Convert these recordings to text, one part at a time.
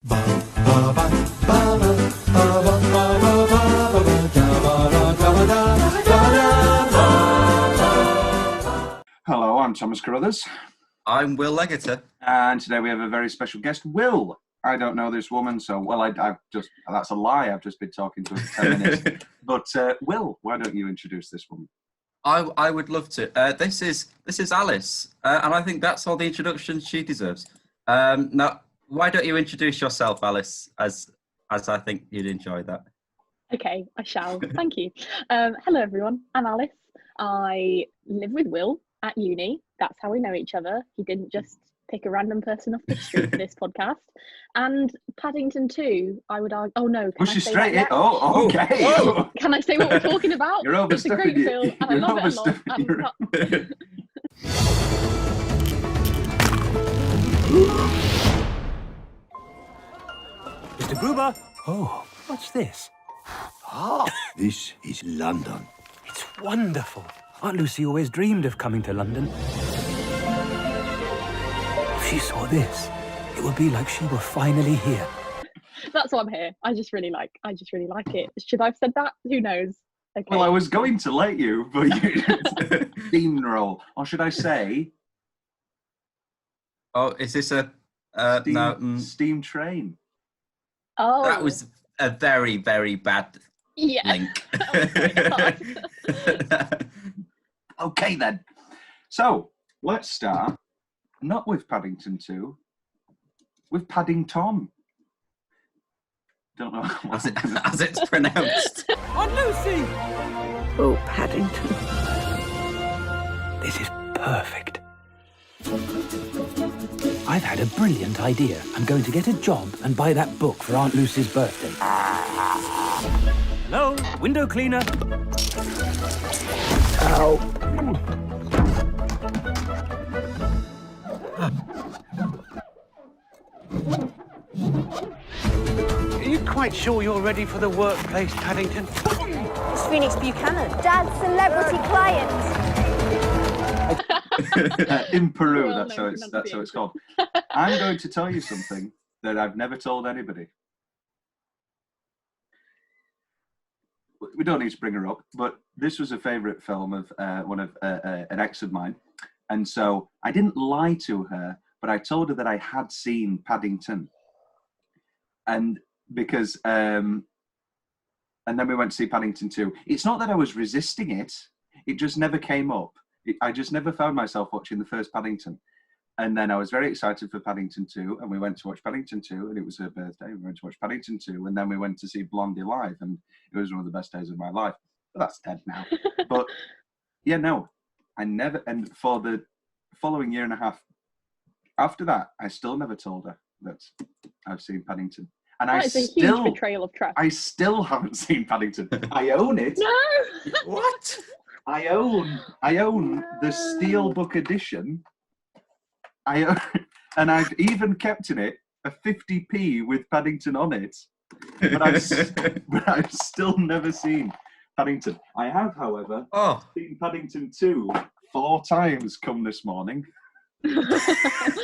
Hello, I'm Thomas Carruthers. I'm Will Leggetter. And today we have a very special guest, Will. I don't know this woman, so, well, I've just, that's a lie, I've just been talking to her for 10 minutes. But, Will, why don't you introduce this woman? I would love to. This is Alice, and I think that's all the introduction she deserves. Now, why don't you introduce yourself, Alice, as I think you'd enjoy that. Okay, I shall. Thank you. Hello, everyone. I'm Alice. I live with Will at uni. That's how we know each other. He didn't just pick a random person off the street for this podcast. And Paddington 2, I would argue. Oh, no. Was she straight in? Oh, okay. Oh, can I say what we're talking about? You're overstuffing It's a great film, and I love it a lot. Mr. Gruber. Oh, what's this? Ah, this is London. It's wonderful. Aunt Lucy always dreamed of coming to London. If she saw this, it would be like she were finally here. That's why I'm here. I just really like it. Should I have said that? Who knows? Okay. Well, I was going to let you, but you steamroll. Or should I say... Oh, is this a... steam train. Oh. That was a very, very bad link. Okay, then. So, let's start, not with Paddington 2, with Paddington. Don't know as it's pronounced. Aunt Lucy! Oh, Paddington. This is perfect. I've had a brilliant idea. I'm going to get a job and buy that book for Aunt Lucy's birthday. Hello, window cleaner. Ow. Are you quite sure you're ready for the workplace, Paddington? It's Phoenix Buchanan, Dad's celebrity client. In Peru, Well, that's no, how it's called. I'm going to tell you something that I've never told anybody. We don't need to bring her up, but this was a favourite film of an ex of mine, and so I didn't lie to her, but I told her that I had seen Paddington, and because and then we went to see Paddington 2. It's not that I was resisting it; it just never came up. I just never found myself watching the first Paddington. And then I was very excited for Paddington 2, and we went to watch Paddington 2, and it was her birthday. We went to watch Paddington 2, and then we went to see Blondie live, and it was one of the best days of my life. But that's dead now. But, yeah, no, I never, and for the following year and a half after that, I still never told her that I've seen Paddington. And That is a huge betrayal of trust. I still haven't seen Paddington. I own it. No! What? I own the Steelbook edition. And I've even kept in it a 50p with Paddington on it, but I've still never seen Paddington. I have, however, seen Paddington 2 4 times come this morning.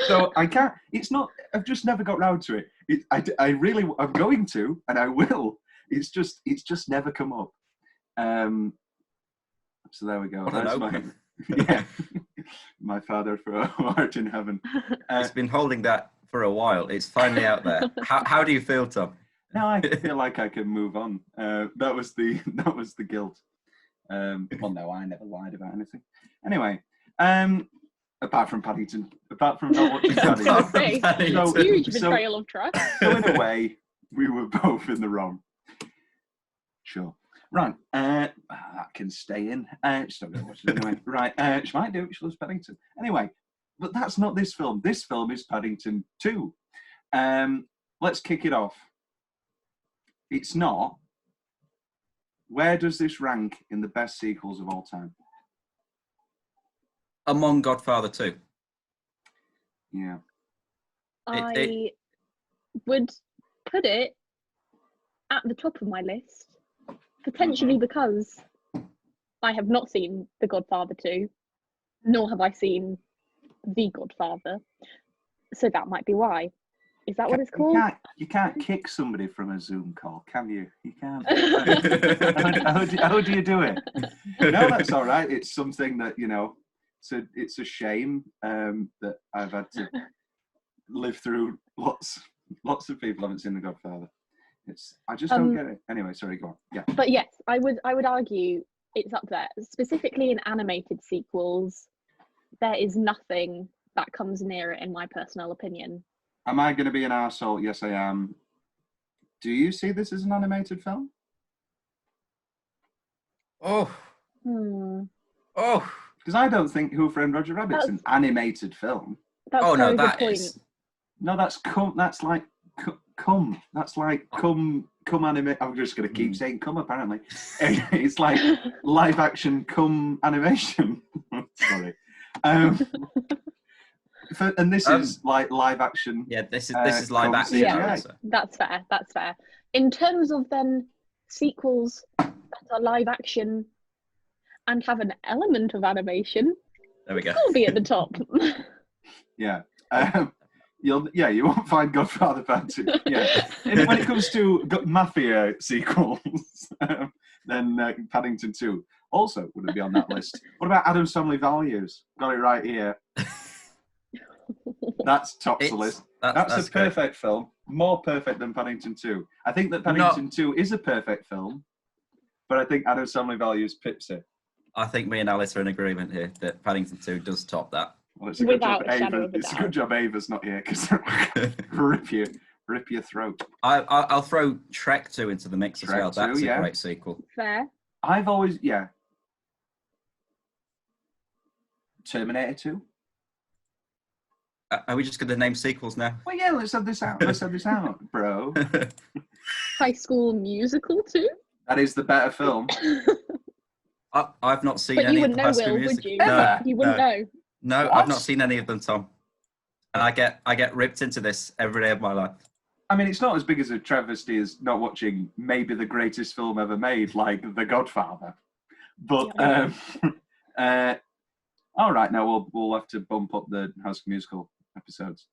So I can't. It's not. I've just never got round to it. I'm going to, and I will. It's just never come up. So there we go. That's my father for art in heaven. It's been holding that for a while. It's finally out there. How do you feel, Tom? No, I feel like I can move on. That was the guilt. Well, no, I never lied about anything. Anyway, apart from Paddington, apart from not watching Paddington. Huge betrayal of trust. So in a way, we were both in the wrong. Sure. Right, that can stay in. Just don't know what to do anyway. Right, she might do it. She loves Paddington. Anyway, but that's not this film. This film is Paddington 2. Let's kick it off. It's not. Where does this rank in the best sequels of all time? Among Godfather 2. Yeah. I would put it at the top of my list. Potentially because I have not seen The Godfather 2, nor have I seen The Godfather. So that might be why. Is that what it's called? You can't kick somebody from a Zoom call, can you? You can't. How do you do it? No, that's all right. It's something that, you know, it's a shame that I've had to live through. Lots of people haven't seen The Godfather. I just don't get it. Anyway, sorry, go on. Yeah. But yes, I would argue it's up there. Specifically in animated sequels, there is nothing that comes near it, in my personal opinion. Am I going to be an arsehole? Yes, I am. Do you see this as an animated film? Oh. Oh. Because I don't think Who Framed Roger Rabbit's an animated film. That's oh no, a that good is. point. No, that's cum. That's like cum. That's like cum anime. I'm just going to keep saying cum. Apparently, it's like live action cum animation. Sorry. And this is like live action. Yeah, this is live action. Yeah, that's fair. That's fair. In terms of then sequels that are live action and have an element of animation, there we go. It'll be at the top. Yeah. You won't find Godfather Part 2. Yeah. When it comes to Mafia sequels, then Paddington 2 also wouldn't be on that list. What about Addams Family Values? Got it right here. That's tops the list. That's a perfect film. More perfect than Paddington 2. I think that Paddington 2 is a perfect film, but I think Addams Family Values pips it. I think me and Alice are in agreement here that Paddington 2 does top that. Well, it's a good job it's a good job Ava's not here, because rip your throat. I'll throw Trek 2 into the mix as well. That's a great sequel. Fair. I've always, Terminator 2. Are we just going to name sequels now? Well, yeah, let's have this out, bro. High School Musical 2? That is the better film. I've not seen but any you of the wouldn't know, Will, would you? No, you wouldn't know. No, What? I've not seen any of them, Tom. And I get ripped into this every day of my life. I mean, it's not as big as a travesty as not watching maybe the greatest film ever made, like The Godfather. But all right, now we'll have to bump up the High School Musical episodes.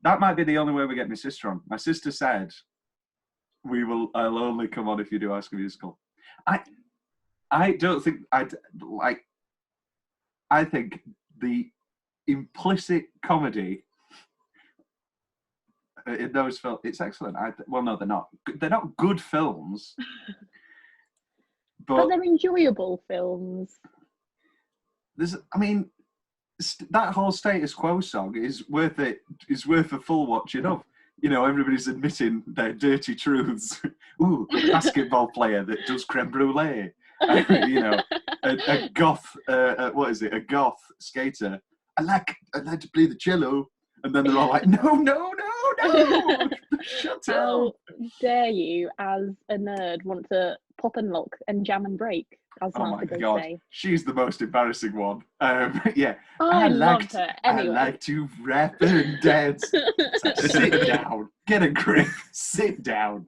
That might be the only way we get my sister on. My sister said, I'll only come on if you do High School Musical. I don't think I think the implicit comedy in those films, it's excellent. Well, no, they're not. They're not good films, but they're enjoyable films. That whole Status Quo song is worth it. Is worth a full watching of. You know, everybody's admitting their dirty truths. Ooh, a basketball player that does creme brulee. You know, a goth. What is it? A goth skater. I like to play the cello, and then they're all like, no, shut up. How dare you, as a nerd, want to pop and lock and jam and break? As Martha does say. She's the most embarrassing one. Yeah. I loved her. Anyway. I like to rap and dance. Sit down. Get a grip. Sit down.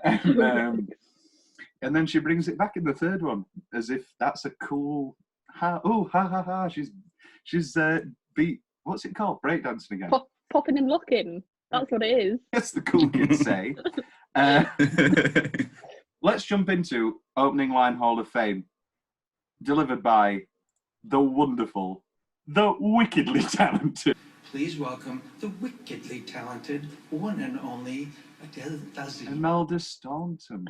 And then she brings it back in the third one, as if that's a cool ha ha. She's beat. What's it called? Breakdancing again. Popping and locking. That's what it is. That's the cool kids say. Let's jump into opening line Hall of Fame, delivered by the wonderful, the wickedly talented. Please welcome the wickedly talented one and only Imelda Staunton.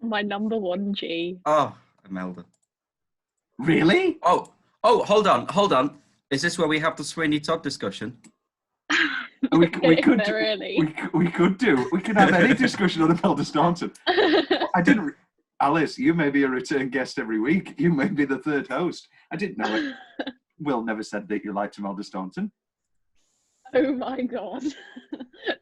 My number one G. Oh, Imelda. Really? Oh, hold on. Is this where we have the Sweeney Todd discussion? We could have any discussion on Imelda Staunton. Alice, you may be a return guest every week. You may be the third host. I didn't know it. Will never said that you liked Imelda Staunton. Oh my God.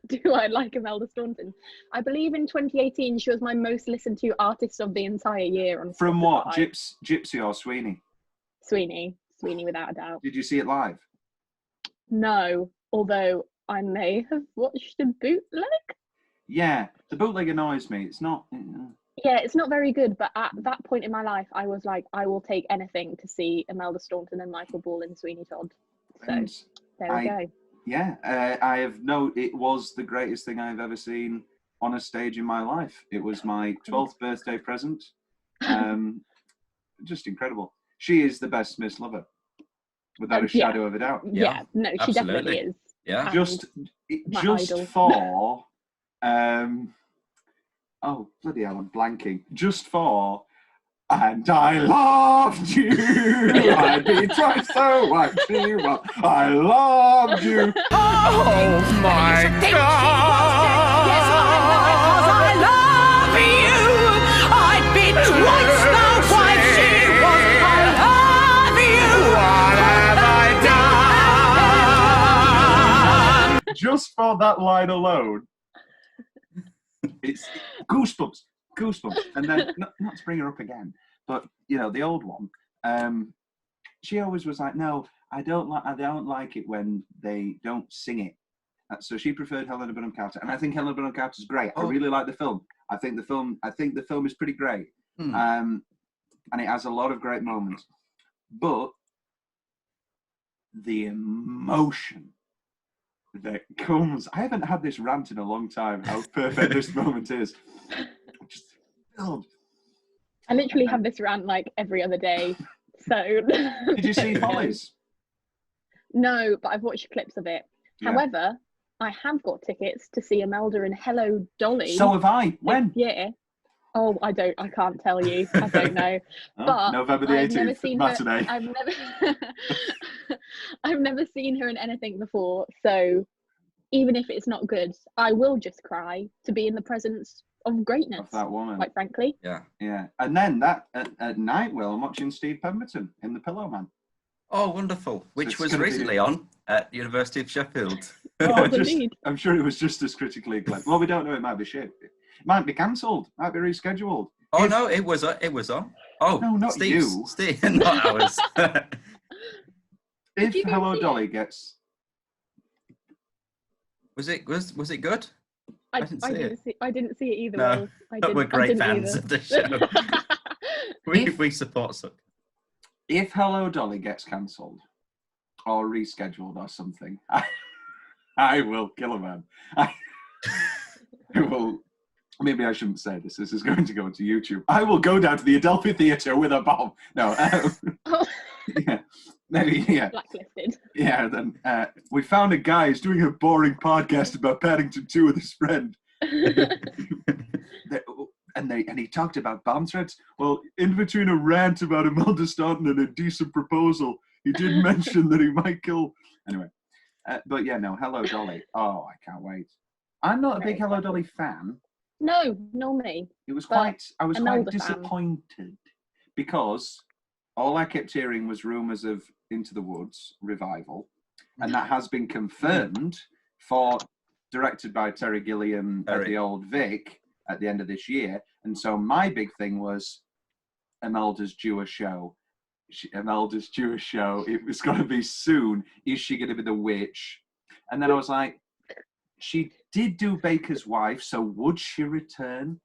Do I like Imelda Staunton? I believe in 2018 she was my most listened to artist of the entire year. On From Spotify. what? Gypsy or Sweeney? Sweeney without a doubt. Did you see it live? No, although I may have watched a bootleg. Yeah, the bootleg annoys me. It's not. Yeah, it's not very good, but at that point in my life, I was like, I will take anything to see Imelda Staunton and Michael Ball in Sweeney Todd. So there we go. Yeah, it was the greatest thing I've ever seen on a stage in my life. It was my 12th birthday present. Just incredible. She is the best Miss Lover, without a shadow of a doubt. Yeah, no, she definitely is. Yeah. Just idol. for, oh, bloody hell, I'm blanking. Just for, and I loved you. I'd be twice so what she was. I loved you. Oh my God! Yes, I love you. I'd be twice the wife she was. I love you. What have I done? Just for that line alone, it's goosebumps. And then, not to bring her up again, but the old one. She always was like, no, I don't like it when they don't sing it. So she preferred Helena Bonham Carter, and I think Helena Bonham Carter is great. I really like the film. I think the film is pretty great, and it has a lot of great moments. But the emotion that comes, I haven't had this rant in a long time. How perfect this moment is. Just filled. I literally have this rant like every other day. So. Did you see Follies? No, but I've watched clips of it. Yeah. However, I have got tickets to see Imelda and Hello Dolly. So have I. When? Yeah. Oh, I can't tell you. I don't know. But November the 18th, matinee. I've never seen her in anything before. So even if it's not good, I will just cry to be in the presence of greatness. Of that woman. Quite frankly. Yeah. Yeah. And then that at night, I'm watching Steve Pemberton in The Pillow Man. Oh, wonderful. Which was recently on at University of Sheffield. I'm sure it was just as critically acclaimed. Well, we don't know. It might be shit. It might be cancelled. Might be rescheduled. Oh, no, it was on. Oh, no, not Steve's. you. Steve, not ours. If Hello Dolly gets... Was it good? I didn't see it either. No, Will. We're great fans of the show. we support suck. If Hello Dolly gets cancelled or rescheduled or something, I will kill a man. I will. Maybe I shouldn't say this. This is going to go into YouTube. I will go down to the Adelphi Theatre with a bomb. No. Yeah. Maybe, yeah. Blacklisted. Yeah, then we found a guy who's doing a boring podcast about Paddington 2 with his friend. And he talked about bomb threats. Well, in between a rant about Imelda Staunton and a decent proposal, he did mention that he might kill... Anyway. But yeah, no, Hello Dolly. Oh, I can't wait. I'm not a big Hello Dolly fan. No, nor me. I was quite disappointed because all I kept hearing was rumours of Into the Woods revival, and that has been confirmed for directed by Terry Gilliam at the Old Vic at the end of this year. And so my big thing was Imelda's due a show. Imelda's due a show. It was going to be soon. Is she going to be the witch? And then I was like, she did do Baker's Wife, so would she return?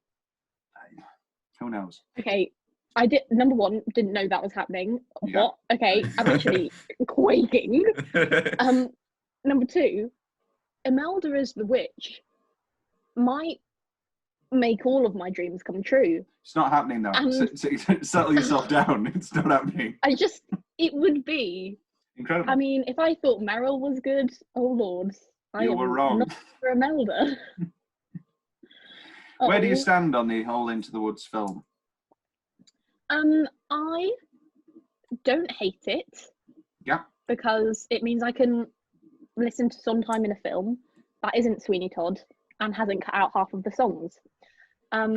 Who knows? Okay, I did. Number one, didn't know that was happening. Yeah. What? Okay, I'm actually quaking. Number two, Imelda as the witch might make all of my dreams come true. It's not happening though. Settle yourself down. It's not happening. It would be incredible. I mean, if I thought Meryl was good, oh Lord. You were wrong. Not for Imelda. Where do you stand on the whole Into the Woods film? I don't hate it. Yeah. Because it means I can listen to Sondheim in a film that isn't Sweeney Todd and hasn't cut out half of the songs. Why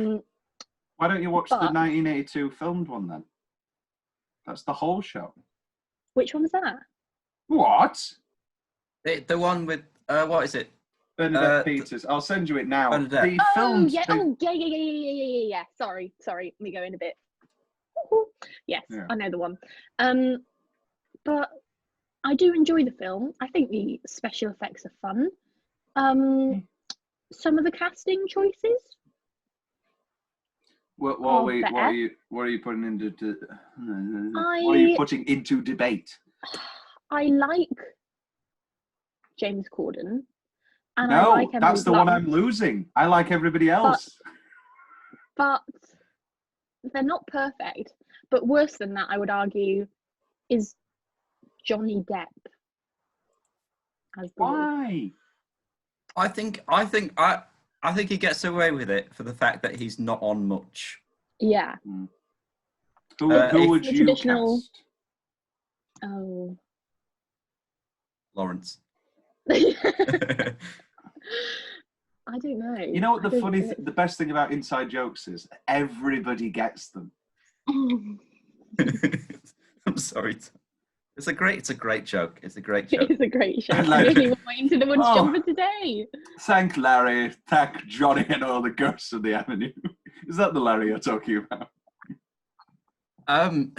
don't you watch the 1982 filmed one then? That's the whole show. Which one's that? What? The one with what is it? Bernadette Peters. I'll send you it now. Bernadette. Yeah. Sorry. Let me go in a bit. Yes, yeah. I know the one. But I do enjoy the film. I think the special effects are fun. Some of the casting choices. What are you putting into? What are you putting into debate? I like James Corden. And I No, like Emily that's the one Blunt, I'm losing. I like everybody else. but they're not perfect. But worse than that, I would argue, is Johnny Depp as the Wolf. Why? I think he gets away with it for the fact that he's not on much. Yeah. Who would The you traditional- cast? Oh. Lawrence. I don't know. You know what the best thing about inside jokes is? Everybody gets them. I'm sorry. It's a great joke. It's a great joke. It's a great show. I'd I'm like really to- waiting to the Woods Oh. Jumper today. Thank Larry, thank Johnny and all the ghosts of the avenue. Is that the Larry you're talking about?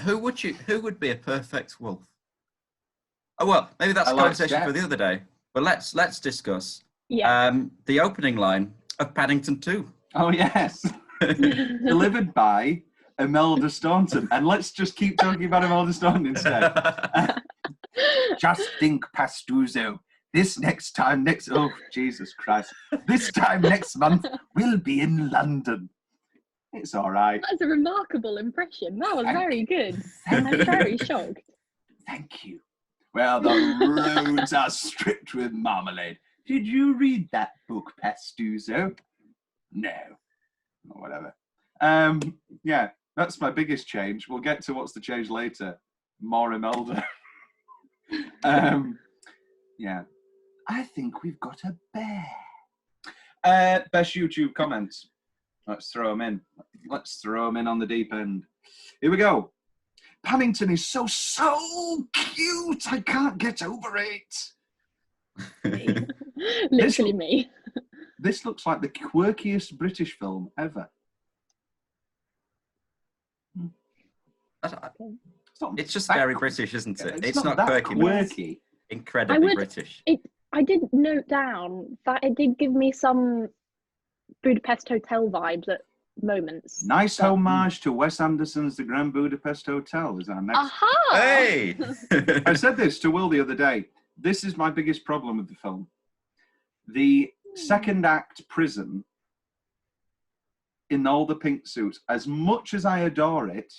Who would be a perfect wolf? Oh well, maybe that's I a like conversation for Steph. the other day. But let's discuss Yeah. the opening line of Paddington 2. Oh yes. Delivered by Imelda Staunton. And let's just keep talking about Imelda Staunton instead. Just think, Pastuzo. This oh Jesus Christ. This time next month we'll be in London. It's all right. That's a remarkable impression. That was Thank very good. And I'm very shocked. Thank you. Well, the roads are stripped with marmalade. Did you read that book, Pastuzo? No. Or whatever. Yeah, that's my biggest change. We'll get to what's the change later. More Imelda. Yeah. I think we've got a bear. Best YouTube comments. Let's throw them in. Let's throw them in on the deep end. Here we go. Paddington is so cute. I can't get over it. Literally me. This looks like the quirkiest British film ever. It's just very British, isn't it? It's not that quirky. quirky. Incredibly British. I did note down that it did give me some Budapest Hotel vibes at moments. Nice homage to Wes Anderson's The Grand Budapest Hotel is our next. Aha! Hey! I said this to Will the other day. This is my biggest problem with the film. The second act prison in all the pink suits, as much as I adore it,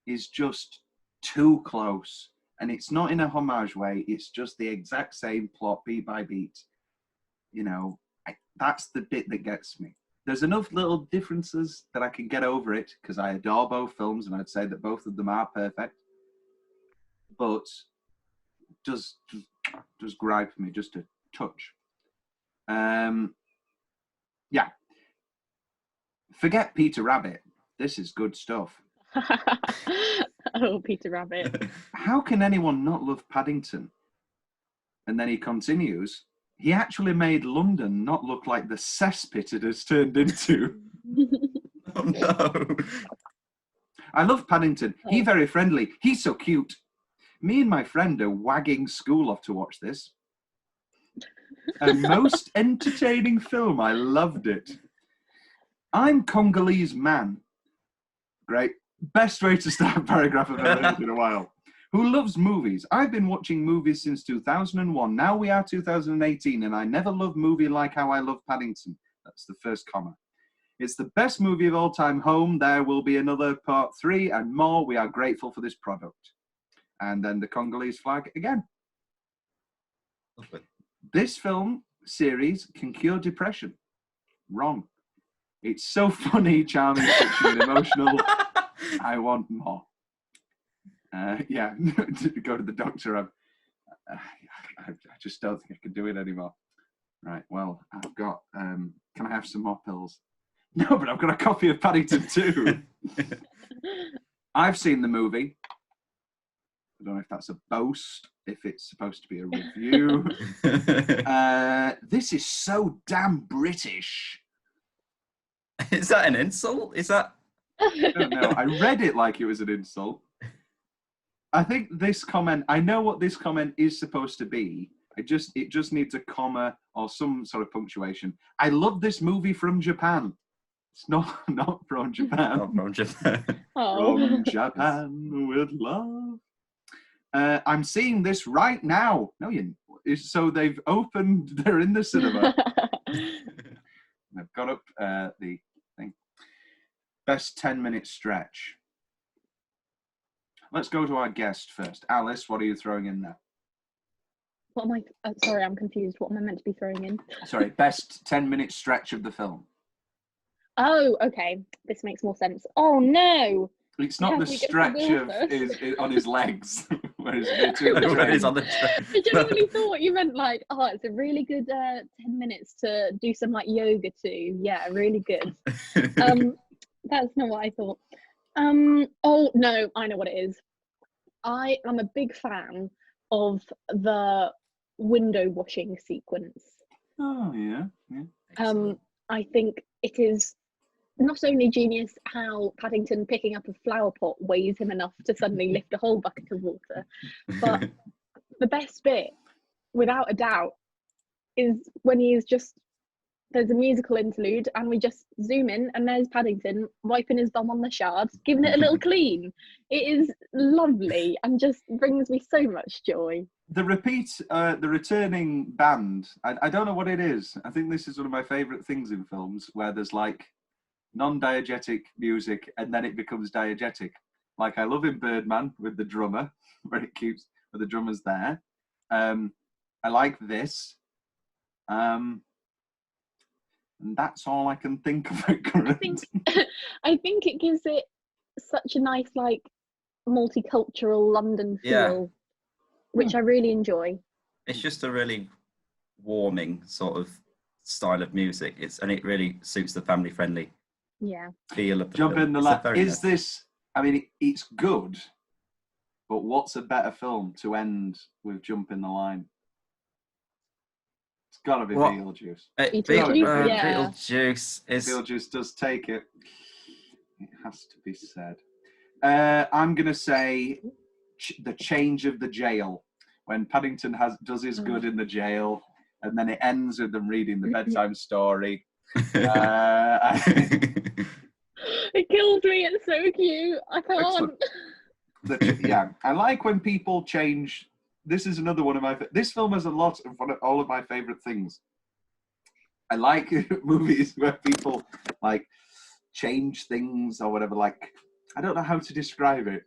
is just too close. And it's not in a homage way. It's just the exact same plot, beat by beat. You know, that's the bit that gets me. There's enough little differences that I can get over it because I adore both films and I'd say that both of them are perfect. But does gripe me just a touch. Yeah. Forget Peter Rabbit. This is good stuff. Oh, Peter Rabbit. How can anyone not love Paddington? And then he continues, he actually made London not look like the cesspit it has turned into. Oh no. I love Paddington. He's very friendly. He's so cute. Me and my friend are wagging school off to watch this. A most entertaining film. I loved it. I'm Congolese man. Great. Best way to start a paragraph I've ever heard in a while. Who loves movies? I've been watching movies since 2001. Now we are 2018, and I never loved movie like how I love Paddington. That's the first comma. It's the best movie of all time. Home, there will be another part 3 and more. We are grateful for this product. And then the Congolese flag again. This film series can cure depression. Wrong. It's so funny, charming, touching, and emotional. I want more. Yeah, to go to the doctor. I just don't think I can do it anymore. Right, well, I've got, can I have some more pills? No, but I've got a copy of Paddington 2. I've seen the movie. I don't know if that's a boast, if it's supposed to be a review. This is so damn British. Is that an insult? Is that? I don't know. I read it like it was an insult. I think this comment, I know what this comment is supposed to be. It just needs a comma or some sort of punctuation. I love this movie from Japan. It's not from Japan. Not from Japan. Oh. From Japan with love. I'm seeing this right now. No, So they've opened. They're in the cinema. They've got up the thing. Best 10-minute stretch. Let's go to our guest first. Alice, what are you throwing in there? What am I? Sorry, I'm confused. What am I meant to be throwing in? Sorry, best 10-minute stretch of the film. Oh, okay. This makes more sense. Oh no! It's not the stretch of on his legs. Where he's on the I genuinely thought you meant like, oh, it's a really good 10 minutes to do some like yoga too. Yeah, really good. That's not what I thought. Oh no, I know what it is. I am a big fan of the window washing sequence. Oh yeah. I think it is not only genius how Paddington picking up a flower pot weighs him enough to suddenly lift a whole bucket of water, but the best bit, without a doubt, is when there's a musical interlude and we just zoom in and there's Paddington wiping his bum on the shards, giving it a little clean. It is lovely and just brings me so much joy. The returning band, I don't know what it is. I think this is one of my favourite things in films where there's like non-diegetic music and then it becomes diegetic. Like I love in Birdman with the drummer, where the drummer's there. I like this. And that's all I can think of it currently. I think it gives it such a nice like multicultural London feel, which I really enjoy. It's just a really warming sort of style of music. And it really suits the family friendly feel of the Jump film. in the lap. Is this? I mean, it's good, but what's a better film to end with Jump in the Line? It's got to be Beetlejuice. Beetlejuice is. Beetlejuice does take it. It has to be said. I'm gonna say the change of the jail when Paddington does his good in the jail, and then it ends with them reading the bedtime story. It kills me. It's so cute. I can't. I like when people change. This is another one of my. This film has a lot of all of my favorite things. I like movies where people like change things or whatever. Like I don't know how to describe it,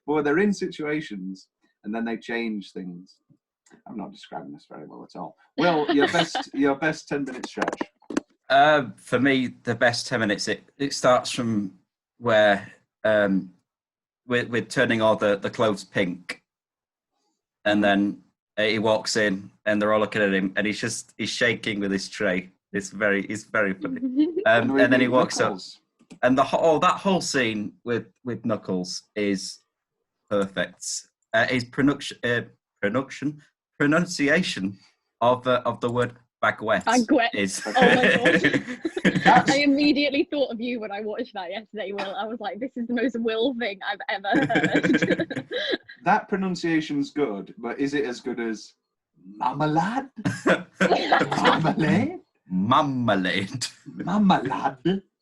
but they're in situations and then they change things. I'm not describing this very well at all. Will, your best 10-minute stretch. For me, the best 10 minutes. It starts from where we're turning all the clothes pink. And then he walks in, and they're all looking at him, and he's shaking with his tray. It's very funny. And then he walks Knuckles. Up, and that whole scene with Knuckles is perfect. His pronunciation of the word baguette is. Oh my god! I immediately thought of you when I watched that yesterday, Will. I was like, this is the most Will thing I've ever heard. That pronunciation's good, but is it as good as marmalade? Marmalade? Marmalade.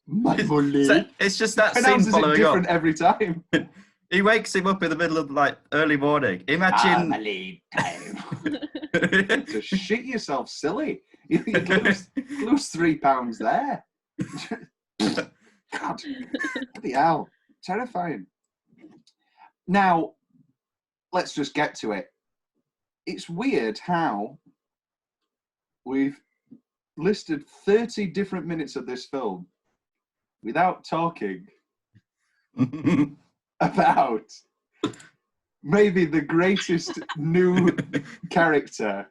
Marmalade. It's just that scene following different up every time. He wakes him up in the middle of like early morning. Imagine. Marmalade time. To shit yourself, silly. You'd lose 3 pounds there. God, bloody hell, terrifying. Now, let's just get to it. It's weird how we've listed 30 different minutes of this film without talking about maybe the greatest new character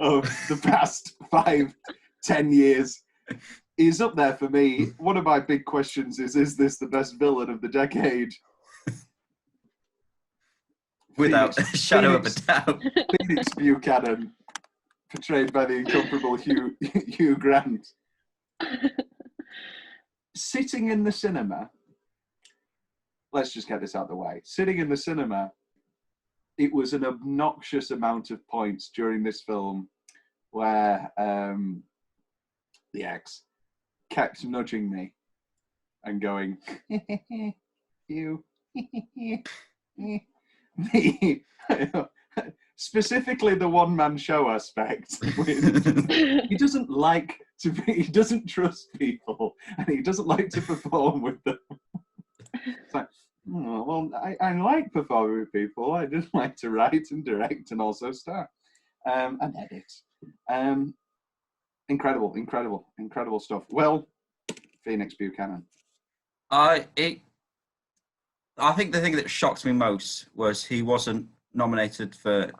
of the past 5-10 years. Is up there for me. One of my big questions is this the best villain of the decade? Without a shadow of a doubt. Phoenix Buchanan, portrayed by the incomparable Hugh Grant. Sitting in the cinema, let's just get this out of the way. Sitting in the cinema, it was an obnoxious amount of points during this film where the ex kept nudging me and going, you, me. specifically the one-man show aspect. He doesn't like to be, he doesn't trust people, and he doesn't like to perform with them. It's like, oh, well, I like performing with people. I just like to write and direct and also star and edit. Incredible stuff. Well, Phoenix Buchanan. I think the thing that shocked me most was he wasn't nominated for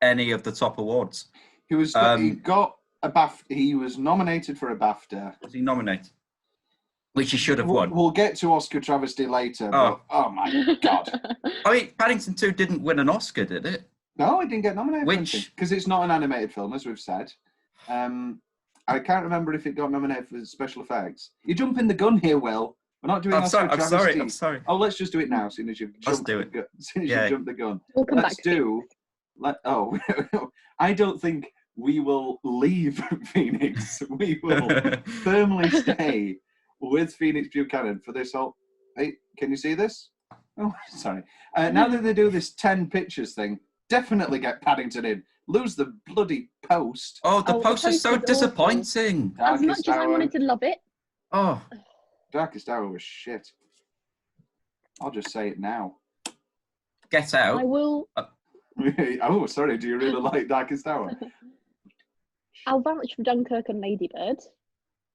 any of the top awards. He was. He got a BAFTA. He was nominated for a BAFTA. Was he nominated? Which he should have won. We'll get to Oscar travesty later. Oh, but, oh my God! I mean, Paddington 2 didn't win an Oscar, did it? No, it didn't get nominated. Which? Because it's not an animated film, as we've said. I can't remember if it got nominated for special effects. You're jumping the gun here, Will. We're not doing Oscar travesty. I'm sorry. Oh, let's just do it now, as soon as you've jumped the gun. We'll come Let's back do. I don't think we will leave Phoenix. We will firmly stay with Phoenix Buchanan for this whole. Hey, can you see this? Oh, sorry. Now that they do this 10 pictures thing, definitely get Paddington in. Lose the bloody post. Oh, the post is so disappointing. As much as I wanted to love it. Oh. Darkest Hour was shit. I'll just say it now. Get Out. I will. Oh, sorry. Do you really like Darkest Hour? I'll vouch for Dunkirk and Ladybird.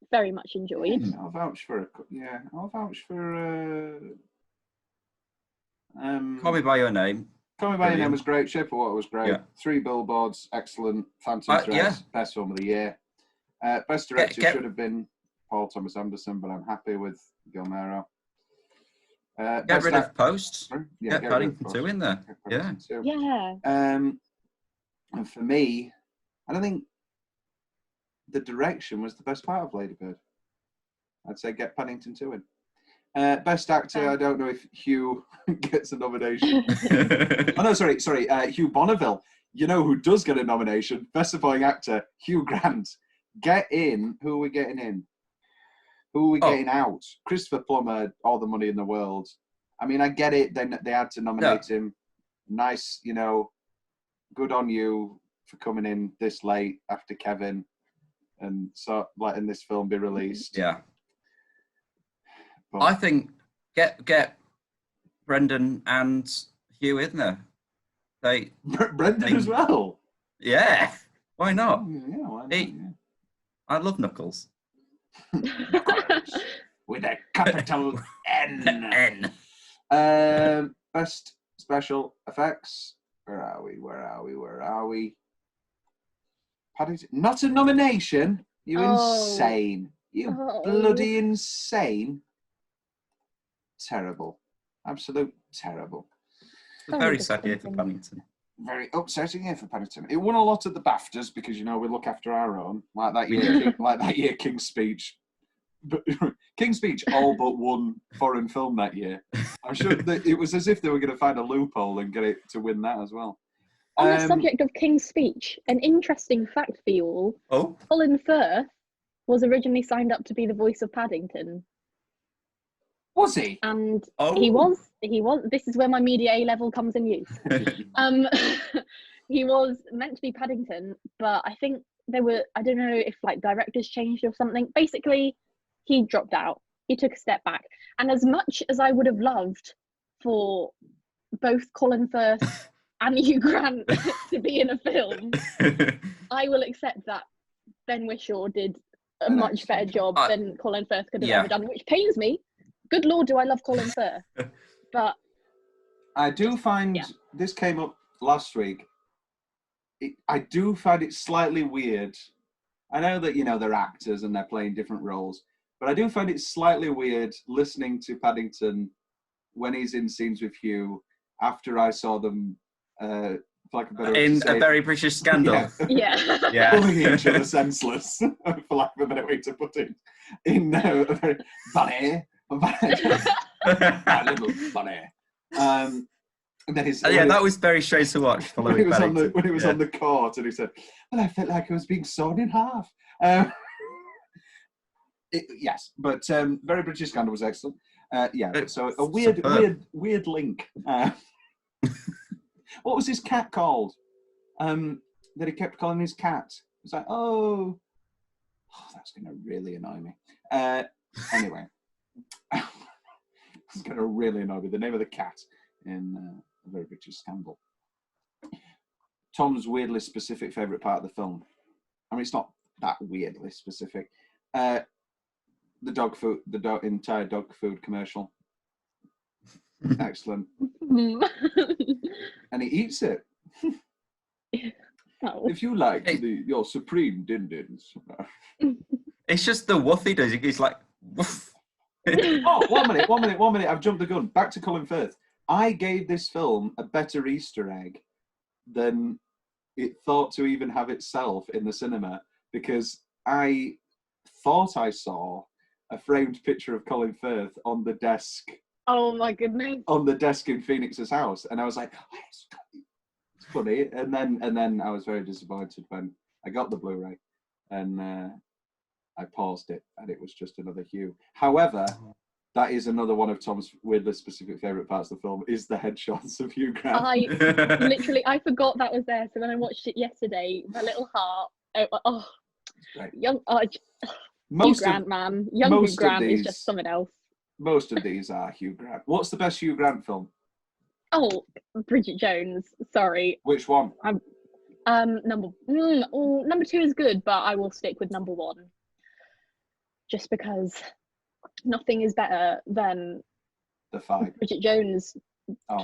Very much enjoyed. I'll vouch for. I'll vouch for. Call Me by Your Name. Call Me by Your Name was great. Shape of Water was great. Yeah. 3 Billboards, excellent. Phantom Thread, best film of the year. Best director should have been Paul Thomas Anderson, but I'm happy with Guillermo. Get rid of Post. Yeah, get Paddington 2 in there. Yeah. Yeah. And for me, I don't think the direction was the best part of Ladybird. I'd say get Paddington 2 in. Best actor, I don't know if Hugh gets a nomination. Oh no, sorry, Hugh Bonneville. You know who does get a nomination? Best supporting actor, Hugh Grant. Get in. Who are we getting in? Who are we getting out? Christopher Plummer, all the money in the world. I mean, I get it. They had to nominate him. Nice, good on you for coming in this late after Kevin and so letting this film be released. Yeah. But I think get Brendan and Hugh in there. Brendan as well? Yeah. Why not? Yeah, why not? I love Knuckles. With a capital N. Best special effects. Where are we? Paddington. Not a nomination. You insane. You bloody insane. Terrible. Absolute terrible. It's a very sad year for Paddington. Very upsetting year for Paddington. It won a lot at the BAFTAs because we look after our own. Like that year, King's Speech. But King's Speech all but won foreign film that year. I'm sure that it was as if they were going to find a loophole and get it to win that as well. On the subject of King's Speech, an interesting fact for you all. Oh. Colin Firth was originally signed up to be the voice of Paddington. Was he? And he was. This is where my media A level comes in use. He was meant to be Paddington, but I think I don't know if directors changed or something. Basically, he dropped out. He took a step back. And as much as I would have loved for both Colin Firth and Hugh Grant to be in a film, I will accept that Ben Whishaw did a much better job than Colin Firth could have ever done, which pains me. Good Lord, do I love Colin Firth. But I do find, this came up last week, I do find it slightly weird. I know that, they're actors and they're playing different roles, but I do find it slightly weird listening to Paddington when he's in scenes with Hugh after I saw them, for lack of a better way to say, A Very British Scandal. Yeah. Pulling each other senseless, for lack of a better way to put it. In a very funny. A little funny. And then that was very strange to watch. When he was on the court, and he said, "Well, I felt like I was being sawn in half." Yes, but Very British Scandal was excellent. So a weird link. What was his cat called? that he kept calling his cat. It's like, oh, that's going to really annoy me. Anyway, it's going to really annoy me. The name of the cat in A Very British Scandal. Tom's weirdly specific favourite part of the film. I mean, it's not that weirdly specific. The dog food, entire dog food commercial. Excellent. And he eats it. Oh. If you like your supreme din-dins. It's just the woof he does. He's like, woof. Oh, 1 minute. I've jumped the gun. Back to Colin Firth. I gave this film a better Easter egg than it thought to even have itself in the cinema, because I thought I saw a framed picture of Colin Firth on the desk. Oh my goodness! On the desk in Phoenix's house, and I was like, oh, it's funny. And then I was very disappointed when I got the Blu-ray, and I paused it, and it was just another Hugh. However, that is another one of Tom's weirdly specific favourite parts of the film, is the headshots of Hugh Grant. I forgot that was there. So when I watched it yesterday, my little heart, Hugh Grant, man. Young Hugh Grant is just something else. Most of these are Hugh Grant. What's the best Hugh Grant film? Oh, Bridget Jones. Sorry. Which one? Number 2 is good, but I will stick with number 1. Just because nothing is better than the fight. Bridget Jones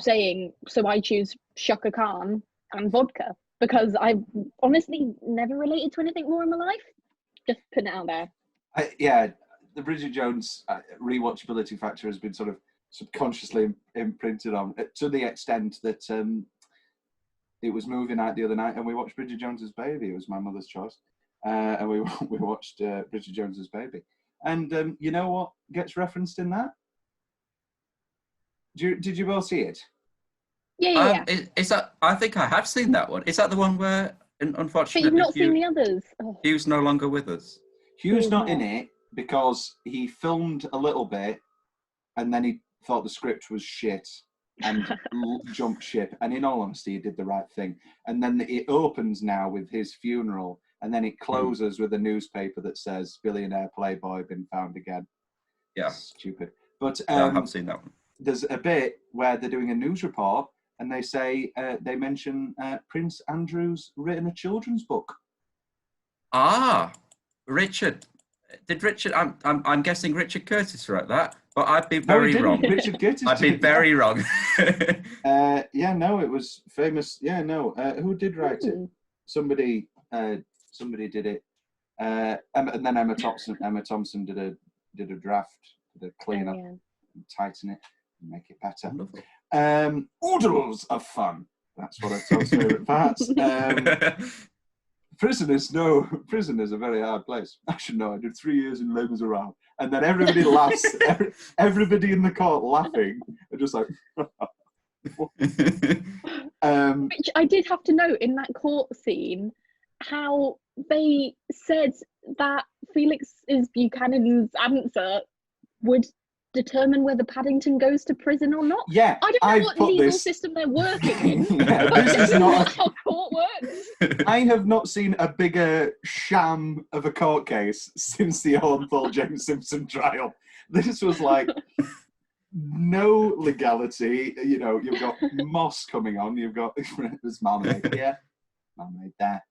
saying, so I choose Shaka Khan and vodka, because I've honestly never related to anything more in my life. Just putting it out there. The Bridget Jones rewatchability factor has been sort of subconsciously imprinted on, to the extent that it was movie night the other night and we watched Bridget Jones's Baby. It was my mother's choice. And we watched Bridget Jones's Baby. And you know what gets referenced in that? Did you both see it? Yeah. Is that? I think I have seen that one. Is that the one where, unfortunately, but you've not seen the others? Oh. Hugh's no longer with us. Hugh's not in it because he filmed a little bit and then he thought the script was shit and jumped ship. And in all honesty, he did the right thing. And then it opens now with his funeral, and then it closes with a newspaper that says "Billionaire Playboy been found again." Yeah, stupid. But I haven't seen that one. There's a bit where they're doing a news report, and they say they mention Prince Andrew's written a children's book. Richard. Did Richard? I'm guessing Richard Curtis wrote that, but I'd be very wrong. Richard Curtis. I'd be very wrong. No, it was famous. Yeah, no. Who did write it? Somebody did it. And then Emma Thompson did a draft, did a clean up, and tighten it, and make it better. Oodles of fun. That's one of Tom's favourite parts. Prison is a very hard place. Actually, no, I did 3 years in Les Miserables. And then everybody laughs. Everybody in the court laughing. And just like... Which I did have to note in that court scene, how they said that Felix's Buchanan's answer would determine whether Paddington goes to prison or not. Yeah, I don't know what legal system they're working in. This is not how court works. I have not seen a bigger sham of a court case since the Orenthal James Simpson trial. This was like no legality. You know, you've got moss coming on. You've got there's marmalade here, marmalade there.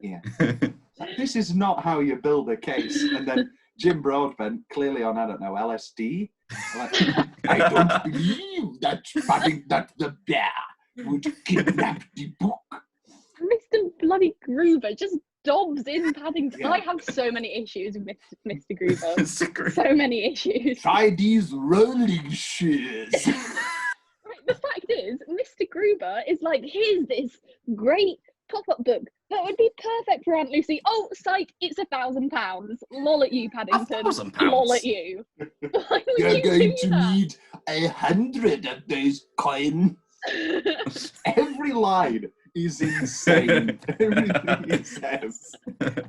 Yeah, this is not how you build a case. And then Jim Broadbent, clearly on, I don't know, LSD. Like, I don't believe that the bear would kidnap the book. Mr. Bloody Gruber just dobs in Paddington. Yeah. I have so many issues with Mr. Gruber. So many issues. Try these rolling shoes. Right, the fact is, Mr. Gruber is like, here's this great pop-up book that would be perfect for Aunt Lucy. Oh, psych, it's £1,000. Lol at you, Paddington. £1,000? Lol at you. You're going to need 100 of those coins. Every line is insane. Everything he says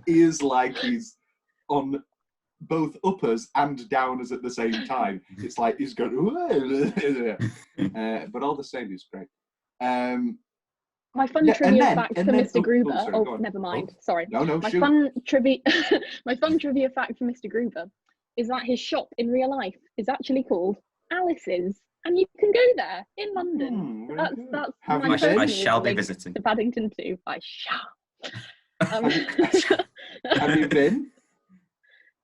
is like he's on both uppers and downers at the same time. It's like he's going, but all the same, he's great. My fun Yeah, trivia and fact then- for and then- Mr. Gruber. sorry, Oh, go on. never mind. Oh, Sorry. No, My shoot. fun trivia, my fun trivia fact for Mr. Gruber is that his shop in real life is actually called Alice's, and you can go there in London. Very That's good. that's Have my you been? personal I shall be link visiting. to Paddington 2. I shall. Have you been?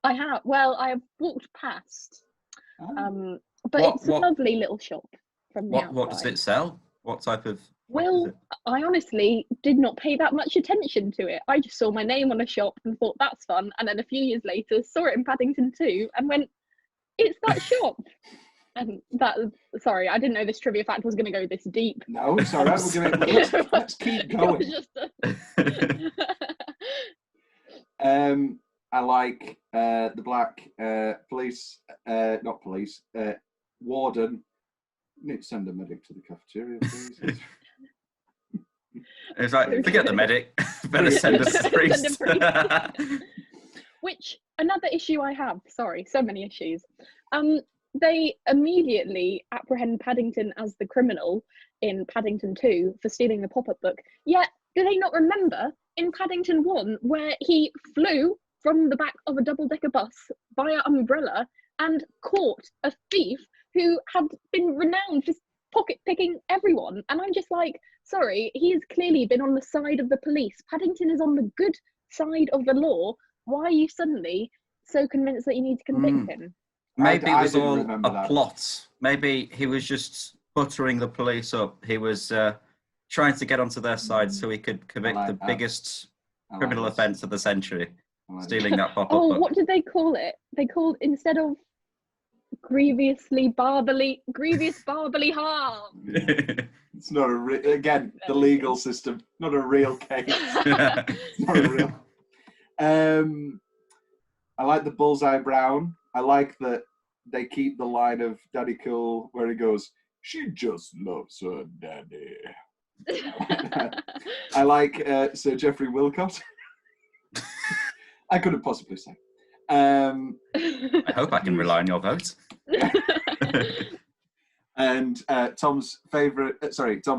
I have. Well, I have walked past. Oh. But What- it's a what- lovely little shop from the outside. What does it sell? What type of? what Well, is it? I honestly did not pay that much attention to it. I just saw my name on a shop and thought that's fun, and then a few years later saw it in Paddington 2 and went, "It's that shop." And that, sorry, I didn't know this trivia fact was going to go this deep. No, it's all right. Let's keep It going. was just a... I like the black police, not police, warden. Need to send a medic to the cafeteria, please. It's like, forget the medic. Better send us the Send a priest. priest. Which, another issue I have, sorry, so many issues. They immediately apprehend Paddington as the criminal in Paddington 2 for stealing the pop-up book. Yet, do they not remember in Paddington 1 where he flew from the back of a double-decker bus via umbrella and caught a thief who had been renowned for pocket-picking everyone? And I'm just like, sorry, he has clearly been on the side of the police. Paddington is on the good side of the law. Why are you suddenly so convinced that you need to convict him? Maybe I it was didn't all remember a that. plot. Maybe he was just buttering the police up. He was trying to get onto their side so he could commit like the that. biggest I like criminal this. offence of the century, I like stealing that pop-up Oh, book. what did they call it? They called, instead of grievous barbally harm. It's not again the legal system, not a real case. It's not a real. I like the bullseye brown. I like that they keep the line of Daddy Cool where he goes, "She just loves her daddy." I like Sir Geoffrey Wilcott. I couldn't possibly say. I hope I can rely on your vote. And Tom's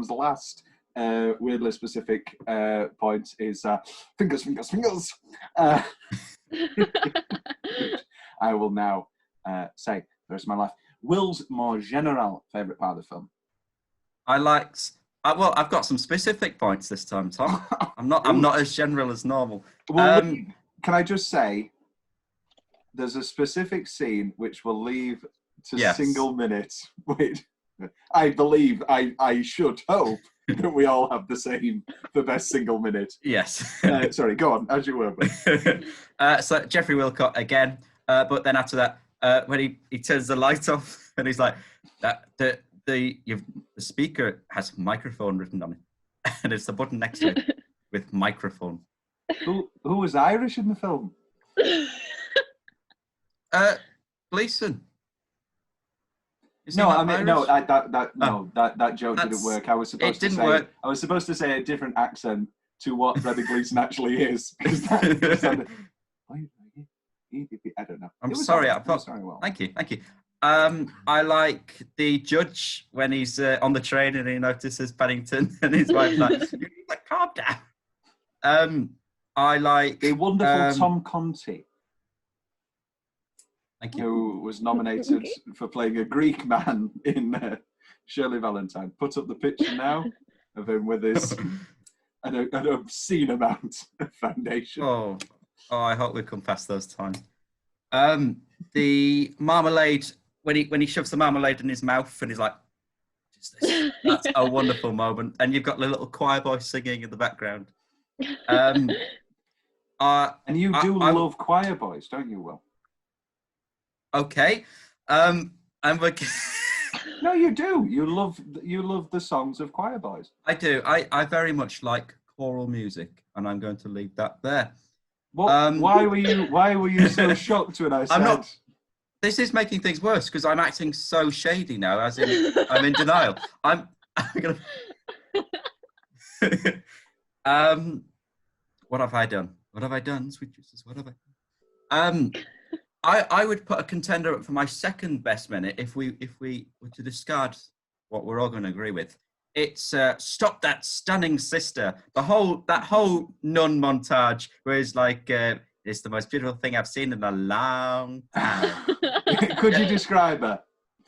last weirdly specific point is fingers. I will now say the rest of my life. Will's more general favourite part of the film. I liked. Well, I've got some specific points this time, Tom. I'm not as general as normal. Well, can I just say, there's a specific scene which will leave to single minutes. Wait, I believe, I should hope that we all have the same for best single minute. Yes. Sorry, go on, as you were. So Geoffrey Wilcott again, but then after that, when he turns the light off and he's like, the speaker has microphone written on it, and it's the button next to it with microphone. Who was Irish in the film? Gleeson. No, I mean, no, that joke didn't work. I was supposed to say work. I was supposed to say a different accent to what Brendan Gleeson actually is. That sounded, I don't know. I'm sorry. I thought. Sorry, well. Thank you. I like the judge when he's on the train and he notices Paddington and his wife's like, "You need to calm down." I like the wonderful Tom Conti. Thank you. Who was nominated for playing a Greek man in Shirley Valentine. Put up the picture now of him with his an obscene amount of foundation. Oh, I hope we come past those times. The marmalade, when he shoves the marmalade in his mouth and he's like, "What is this?" That's a wonderful moment. And you've got the little choir boy singing in the background. And you love choir boys, don't you, Will? Okay. No, you do. You love the songs of choir boys. I do. I very much like choral music, and I'm going to leave that there. What? Why were you so shocked when I said? I'm not. This is making things worse because I'm acting so shady now. As in, I'm in denial. I'm gonna. What have I done? What have I done? Sweet Jesus, what have I? I would put a contender up for my second best minute if we were to discard what we're all going to agree with. it's Stop That Stunning Sister. That whole nun montage where it's like, it's the most beautiful thing I've seen in a long time. Could you describe her?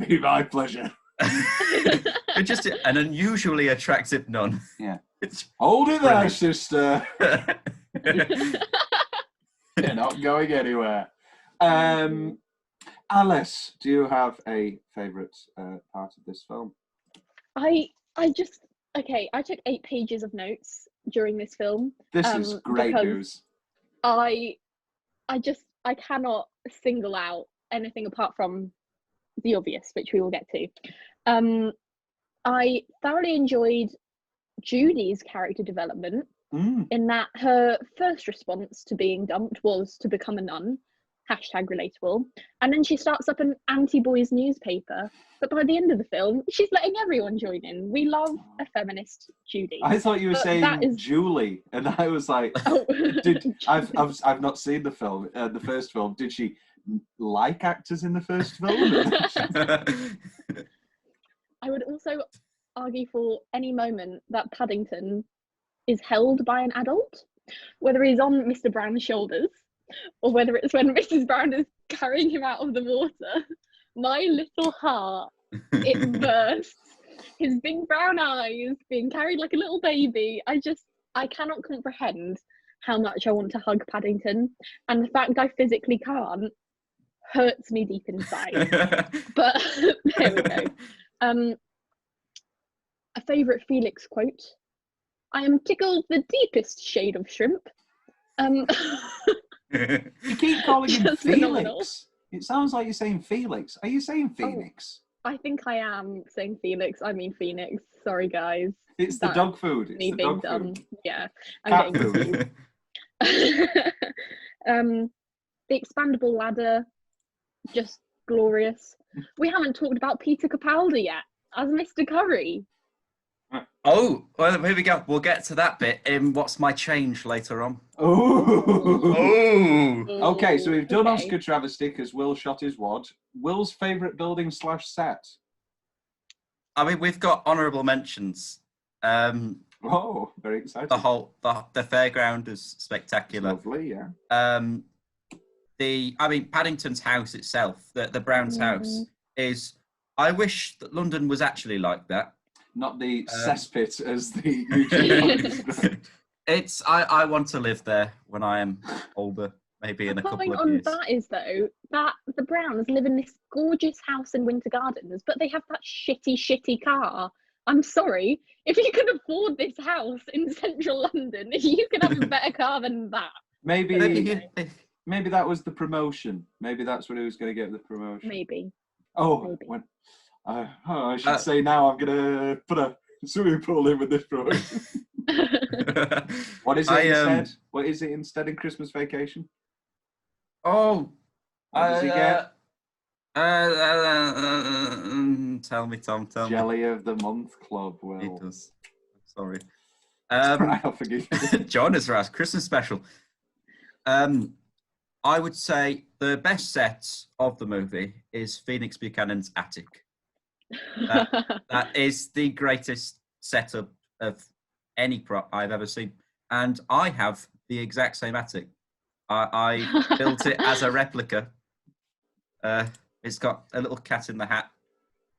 Be my pleasure. It's just an unusually attractive nun. Yeah. It's Hold it there, brilliant. sister. You're not going anywhere. Alice, do you have a favourite part of this film? I took 8 pages of notes during this film. This is great news. I cannot single out anything apart from the obvious, which we will get to. I thoroughly enjoyed Judy's character development in that her first response to being dumped was to become a nun, #relatable, and then she starts up an anti-boys newspaper, but by the end of the film she's letting everyone join in. We love a feminist Judy. I thought you were saying Julie, and I was like, I've not seen the film, the first film. Did she like actors in the first film? I would also argue for any moment that Paddington is held by an adult, whether he's on Mr. Brown's shoulders or whether it's when Mrs. Brown is carrying him out of the water. My little heart, it bursts. His big brown eyes being carried like a little baby. I cannot comprehend how much I want to hug Paddington, and the fact I physically can't hurts me deep inside. But there we go. A favourite Felix quote: "I am tickled the deepest shade of shrimp." You keep calling him Felix. Phenomenal. It sounds like you're saying Felix. Are you saying Phoenix? I think I am saying Felix. I mean Phoenix. Sorry, guys. It's the dog food. It's the dog food. Yeah. Cat food. The expandable ladder, just glorious. We haven't talked about Peter Capaldi yet as Mr. Curry. Oh, well, here we go. We'll get to that bit in What's My Change later on. Oh. Okay, so we've done Oscar travesty because Will shot his wad. Will's favourite building / set? I mean, we've got honourable mentions. Oh, very exciting. The fairground is spectacular. It's lovely, yeah. Paddington's house itself, the Brown's house, is. I wish that London was actually like that. Not the cesspit as the usually described. It's. I want to live there when I am older, maybe in a couple of years. The point on that is though that the Browns live in this gorgeous house in Winter Gardens, but they have that shitty car. I'm sorry, if you can afford this house in central London, you can have a better car than that. Maybe that was the promotion. Maybe that's what he was going to get with the promotion. Maybe. Oh, maybe. I should say now I'm going to put a swimming pool in with this promotion. What is it instead? What is it instead in Christmas Vacation? Oh. What does he get? Tell me, Tom. Tell me. Jelly of the Month Club. Well, He does. Sorry. Right, I'll forgive you. John has asked Christmas special. I would say the best set of the movie is Phoenix Buchanan's attic. That is the greatest setup of any prop I've ever seen, and I have the exact same attic. I built it as a replica. It's got a little cat in the hat.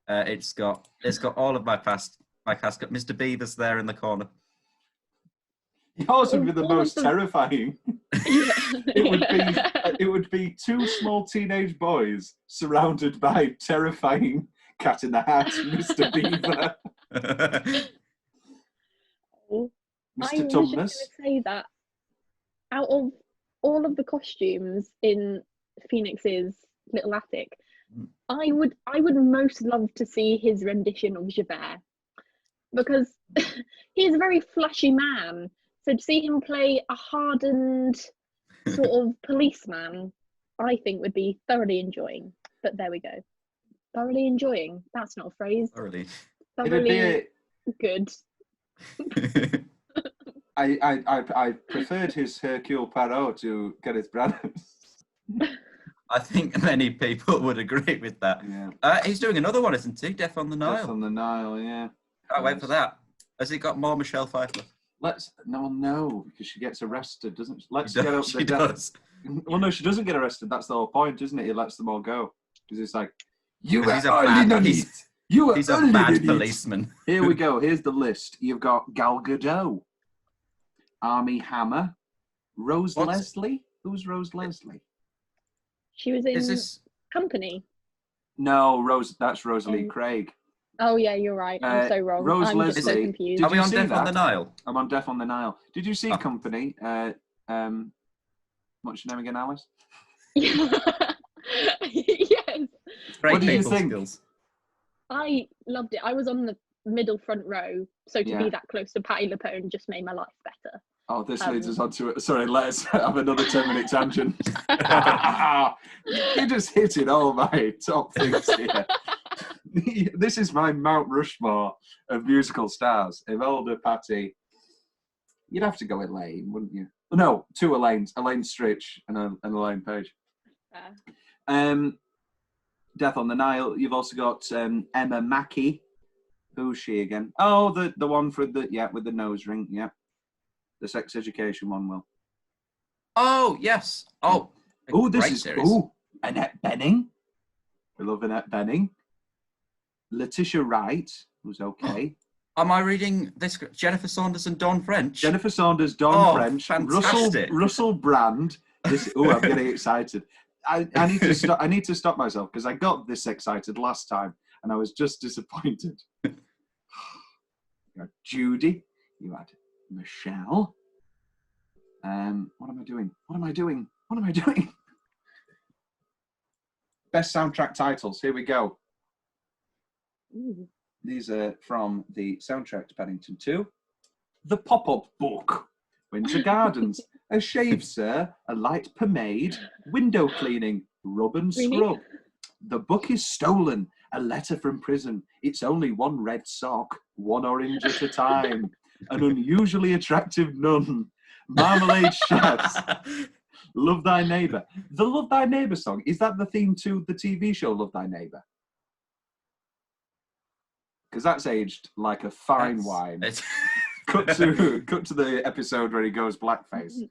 It's got all of my past. Got Mr. Beaver's there in the corner. Yours would be the most terrifying. It would be 2 small teenage boys surrounded by terrifying Cat in the Hat, Mr. Beaver. Mr. Tumnus. I was just going to say that out of all of the costumes in Phoenix's little attic, I would most love to see his rendition of Javert, because he's a very flashy man. So to see him play a hardened sort of policeman, I think would be thoroughly enjoying. But there we go. Thoroughly enjoying. That's not a phrase. Thoroughly good. I preferred his Hercule Poirot to Kenneth Branagh's. I think many people would agree with that. Yeah. He's doing another one, isn't he? Death on the Nile. Death on the Nile, yeah. Can't wait for that. Has he got more Michelle Pfeiffer? No, because she gets arrested, doesn't she? Let's She get does, up the she death. does. Well, no, she doesn't get arrested. That's the whole point, isn't it? He lets them all go because it's like you He's are a only bad- an idiot. You are He's a only an bad idiot. policeman. Here we go. Here's the list. You've got Gal Gadot, Armie Hammer, Rose What's- Leslie. Who's Rose Leslie? She was in Is this... Company. No, that's Rosalie Craig. Oh yeah, you're right. I'm so wrong. Rose I'm Leslie. so confused. Did Are we you on see Death on that? the Nile? I'm on Death on the Nile. Did you see Oh. Company? What's your name again, Alice? yes. Great What did you people think? skills. I loved it. I was on the middle front row, so to Yeah. be that close to Patti LuPone just made my life better. Oh, this leads us on to it. Sorry, let's have another 10-minute tangent. You just hit it all my top things here. This is my Mount Rushmore of musical stars. Imelda, Patti. You'd have to go Elaine, wouldn't you? No, two Elaines. Elaine Stritch and Elaine Page. Death on the Nile. You've also got Emma Mackey. Who's she again? Oh, the one for with the nose ring. Yeah, the sex education one. Will. Oh yes. Oh. This is series. Annette Bening. We love Annette Bening. Letitia Wright, who's okay. Am I reading this? Jennifer Saunders and Dawn French. Jennifer Saunders, Dawn French, fantastic. Russell Brand. I'm getting excited. I need to stop myself because I got this excited last time and I was just disappointed. You had Judy. You had Michelle. What am I doing? Best soundtrack titles. Here we go. Ooh. These are from the soundtrack to Paddington 2. The Pop-Up Book. Winter Gardens. A Shave, Sir. A Light Pomade. Window Cleaning. Rub and Really? Scrub. The Book is Stolen. A Letter from Prison. It's Only One Red Sock. One Orange at a Time. An Unusually Attractive Nun. Marmalade Chefs. Love Thy Neighbour. The Love Thy Neighbour song, is that the theme to the TV show Love Thy Neighbour? Because that's aged like a fine wine. Cut to the episode where he goes blackface.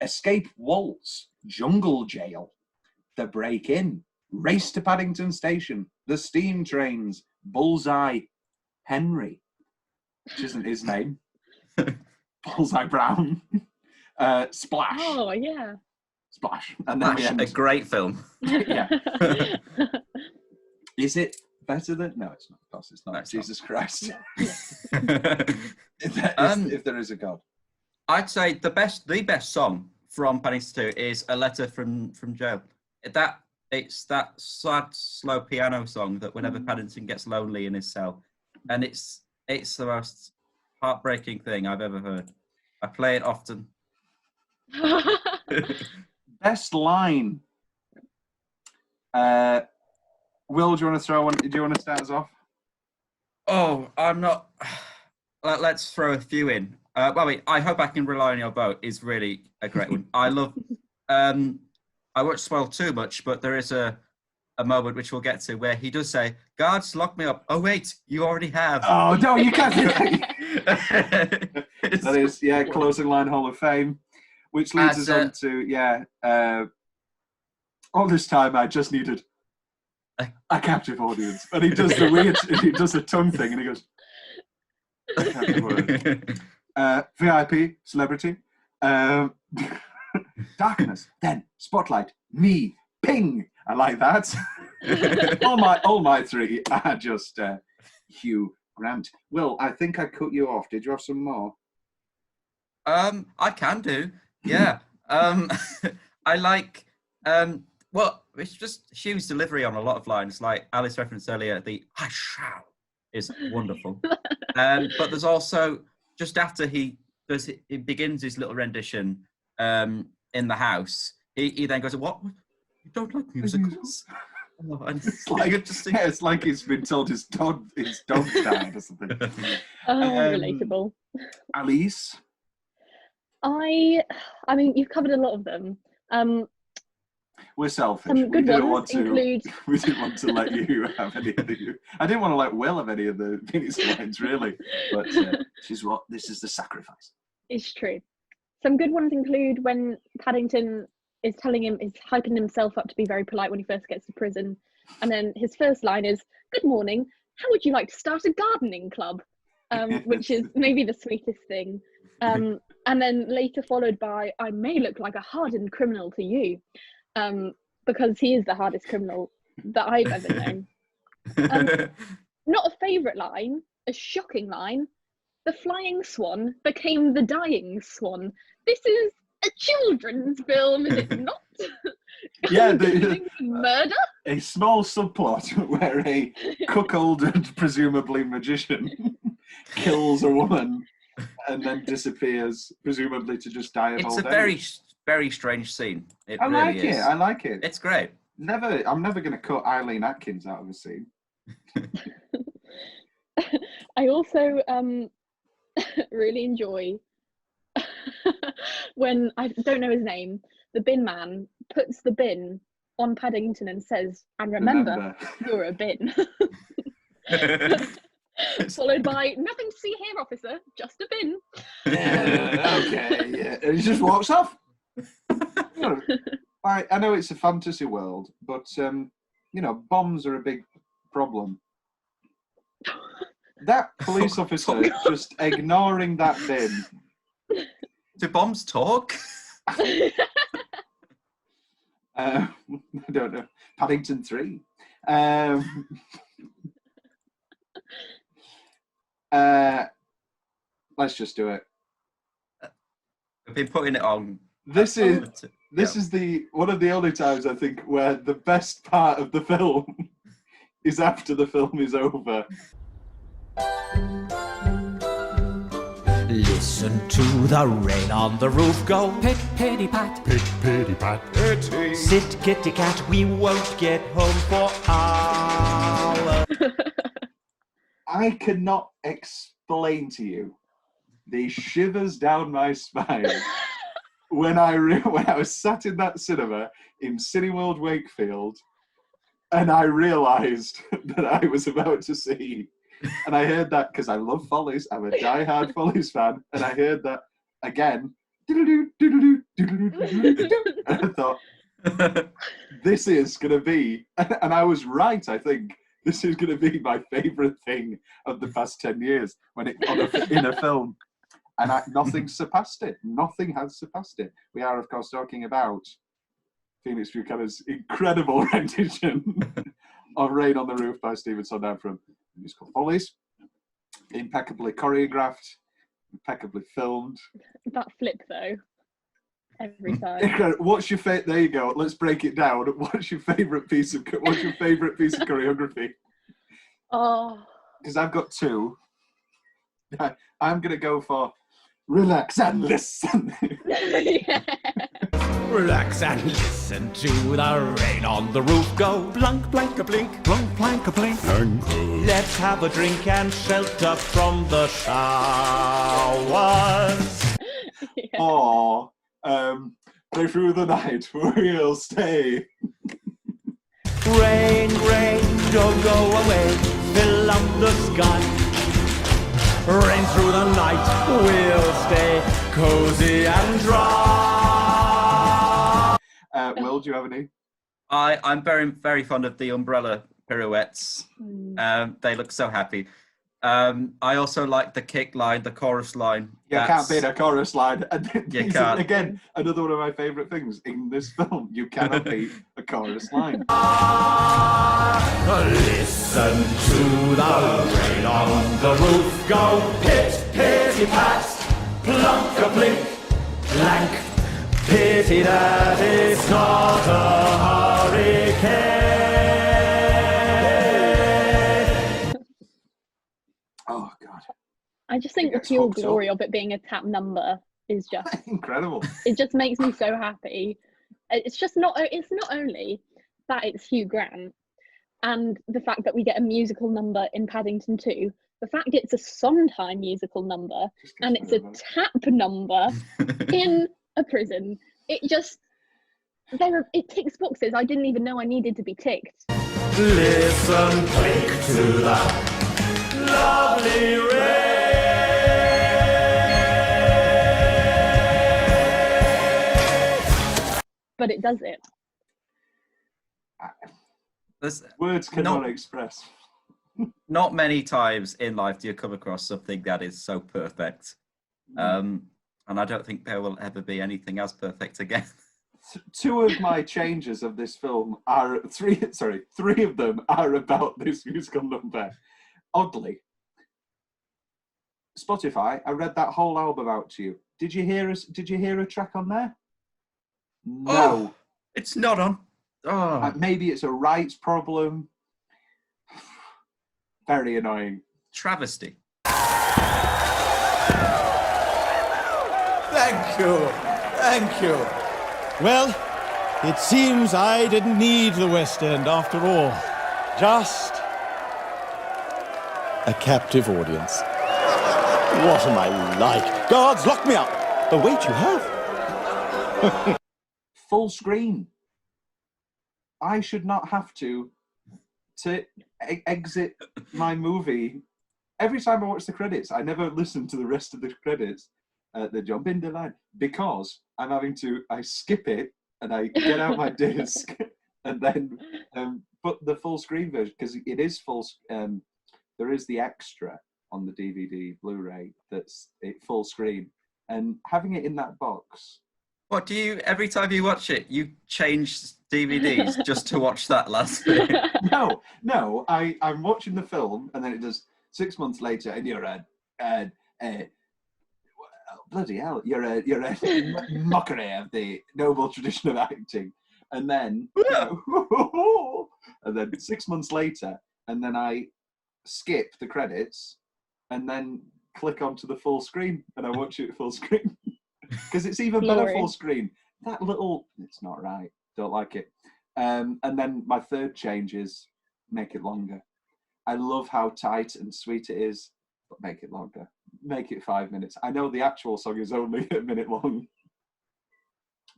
Escape Waltz, Jungle Jail, The Break-In, Race to Paddington Station, The Steam Trains, Bullseye, Henry, which isn't his name, Bullseye Brown, Splash. Oh yeah. Splash. And then we Splash, end. a great film. Yeah. Is it better than? No, it's not. Of course, it's not. No, it's Jesus Christ. No. If there is a God. I'd say the best song from Paddington 2 is A Letter from Jail. It's that sad, slow piano song that whenever Paddington gets lonely in his cell, and it's the most heartbreaking thing I've ever heard. I play it often. Best line. Will, do you want to throw one? Do you want to start us off? Oh, I'm not. Let's throw a few in. I hope I can rely on your vote is really a great one. I love. I won't spoil too much, but there is a moment which we'll get to where he does say, "Guards, lock me up." Oh wait, you already have. Oh no, you can't. That is closing line Hall of Fame, which leads us on to all this time I just needed a captive audience, and he does the weird, he does the tongue thing, and he goes, VIP, celebrity, darkness, then spotlight, me, ping. I like that. all my three are just Hugh Grant. Will, I think I cut you off. Did you have some more? I can do. Yeah. I like. Well, it's just Hugh's delivery on a lot of lines, like Alice referenced earlier. The "I shall" is wonderful. But there's also just after he begins his little rendition in the house. He then goes, "What? You don't like musicals?" Oh, and it's like he's been told his dog died or something. Relatable. Alice. I mean, you've covered a lot of them. We're selfish. Some good ones include... We didn't want to let you have any of the... I didn't want to let Will have any of the Phoenix lines, really. But this is the sacrifice. It's true. Some good ones include when Paddington is hyping himself up to be very polite when he first gets to prison. And then his first line is, "Good morning, how would you like to start a gardening club?" Which is maybe the sweetest thing. And then later followed by, "I may look like a hardened criminal to you," because he is the hardest criminal that I've ever known. Not a favourite line, a shocking line. "The flying swan became the dying swan. This is a children's film, is it not?" Yeah, murder? A small subplot where a cuckolded, presumably magician, kills a woman and then disappears, presumably to just die of old age. It's a very, very strange scene. I like it. It's great. I'm never going to cut Eileen Atkins out of a scene. I also really enjoy when, I don't know his name, the bin man puts the bin on Paddington and says, "And remember. You're a bin." Followed by, "Nothing to see here, officer, just a bin." Okay, yeah. And he just walks off. I know it's a fantasy world, but, bombs are a big problem. That police officer just ignoring that bin. Do bombs talk? I don't know. Paddington 3. Let's just do it. I've been putting it on. This is one of the only times I think where the best part of the film is after the film is over. Listen to the rain on the roof go pit pitty pat, pit pitty pat, pitty. Sit kitty cat, we won't get home for hours. I cannot explain to you the shivers down my spine when I was sat in that cinema in Cineworld Wakefield, and I realised that I was about to see. And I heard that because I love Follies. I'm a die-hard Follies fan. And I heard that again. And I thought, this is going to be, and I was right, I think, this is going to be my favourite thing of the past 10 years when in a film. And nothing surpassed it. Nothing has surpassed it. We are, of course, talking about Phoenix Buchanan's incredible rendition of Rain on the Roof by Stephen Sondheim from the musical Follies. Impeccably choreographed, impeccably filmed. That flip, though, every time. What's your favorite? There you go. Let's break it down. What's your favorite piece of choreography? Oh, because I've got two. I'm gonna go for relax and listen. Yeah. Relax and listen to the rain on the roof go. Blunk, blank, a blink, blunk, blank, a blink. Let's have a drink and shelter from the showers. Yeah. Or play through the night, we'll stay. Rain, rain, don't go away. Fill up the sky. Rain through the night, we'll stay cozy and dry. Will, do you have any? I'm very, very fond of the umbrella pirouettes. They look so happy. I also like the kick line, the chorus line. You can't beat a chorus line. You can't. Again, another one of my favourite things in this film. You cannot beat a chorus line. Listen to the rain on the roof go. Pit, pitty, pat, plunk a blink, blank. Pity that it's not a hurricane. Oh, God. I just think the pure glory of it being a tap number is just incredible. It just makes me so happy. It's not only that it's Hugh Grant and the fact that we get a musical number in Paddington 2, the fact it's a Sondheim musical number and it's a tap number in a prison. It just It ticks boxes I didn't even know I needed to be ticked. Listen, click to the lovely rain. But it does it. Words cannot express. Not many times in life do you come across something that is so perfect. And I don't think there will ever be anything as perfect again. Two of my changes of this film are three of them are about this musical number. Oddly, Spotify, I read that whole album out to you. Did you hear a track on there? No. Oh, it's not on. Oh. Maybe it's a rights problem. Very annoying. Travesty. Thank you. Thank you. Well, it seems I didn't need the West End after all. Just a captive audience. What am I like? Guards, lock me up. Oh, wait, you have? Full screen. I should not have to exit my movie. Every time I watch the credits, I never listen to the rest of the credits. The jump in the line, because I skip it and I get out my disc and then put the full screen version, because it is full. There is the extra on the DVD Blu-ray that's full screen, and having it in that box. What do you, every time you watch it, you change DVDs just to watch that last bit? No, I'm watching the film and then it does 6 months later and you're bloody hell, you're a mockery of the noble tradition of acting. And then, and then 6 months later, and then I skip the credits and then click onto the full screen and I watch it full screen. Because it's even better full screen. That little, it's not right. Don't like it. And then my third change is make it longer. I love how tight and sweet it is, but make it longer. Make it 5 minutes. I know the actual song is only a minute long.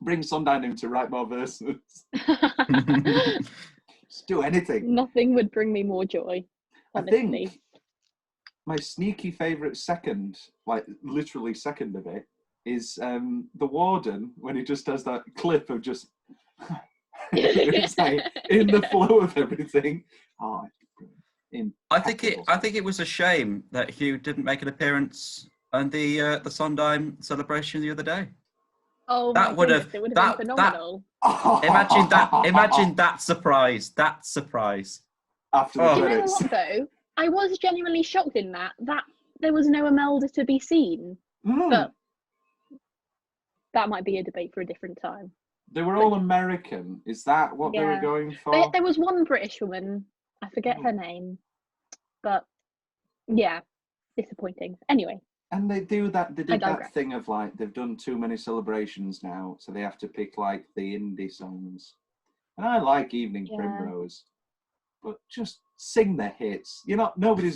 Bring Sundown in to write more verses. Just do anything. Nothing would bring me more joy, honestly. I think my sneaky favourite second, like literally second of it, is the warden, when he just does that clip of just it's like in the flow of everything. Oh, I think it was a shame that Hugh didn't make an appearance on the Sondheim celebration the other day. Oh, that would have been phenomenal. Imagine that surprise. That surprise. After the you know what though? I was genuinely shocked in that there was no Imelda to be seen. But that might be a debate for a different time. They were all American. Is that what they were going for? There was one British woman. I forget her name. But, yeah, disappointing. Anyway. And they do that. They did that thing of like, they've done too many celebrations now, so they have to pick like the indie songs. And I like Evening Primrose. But just sing the hits. Nobody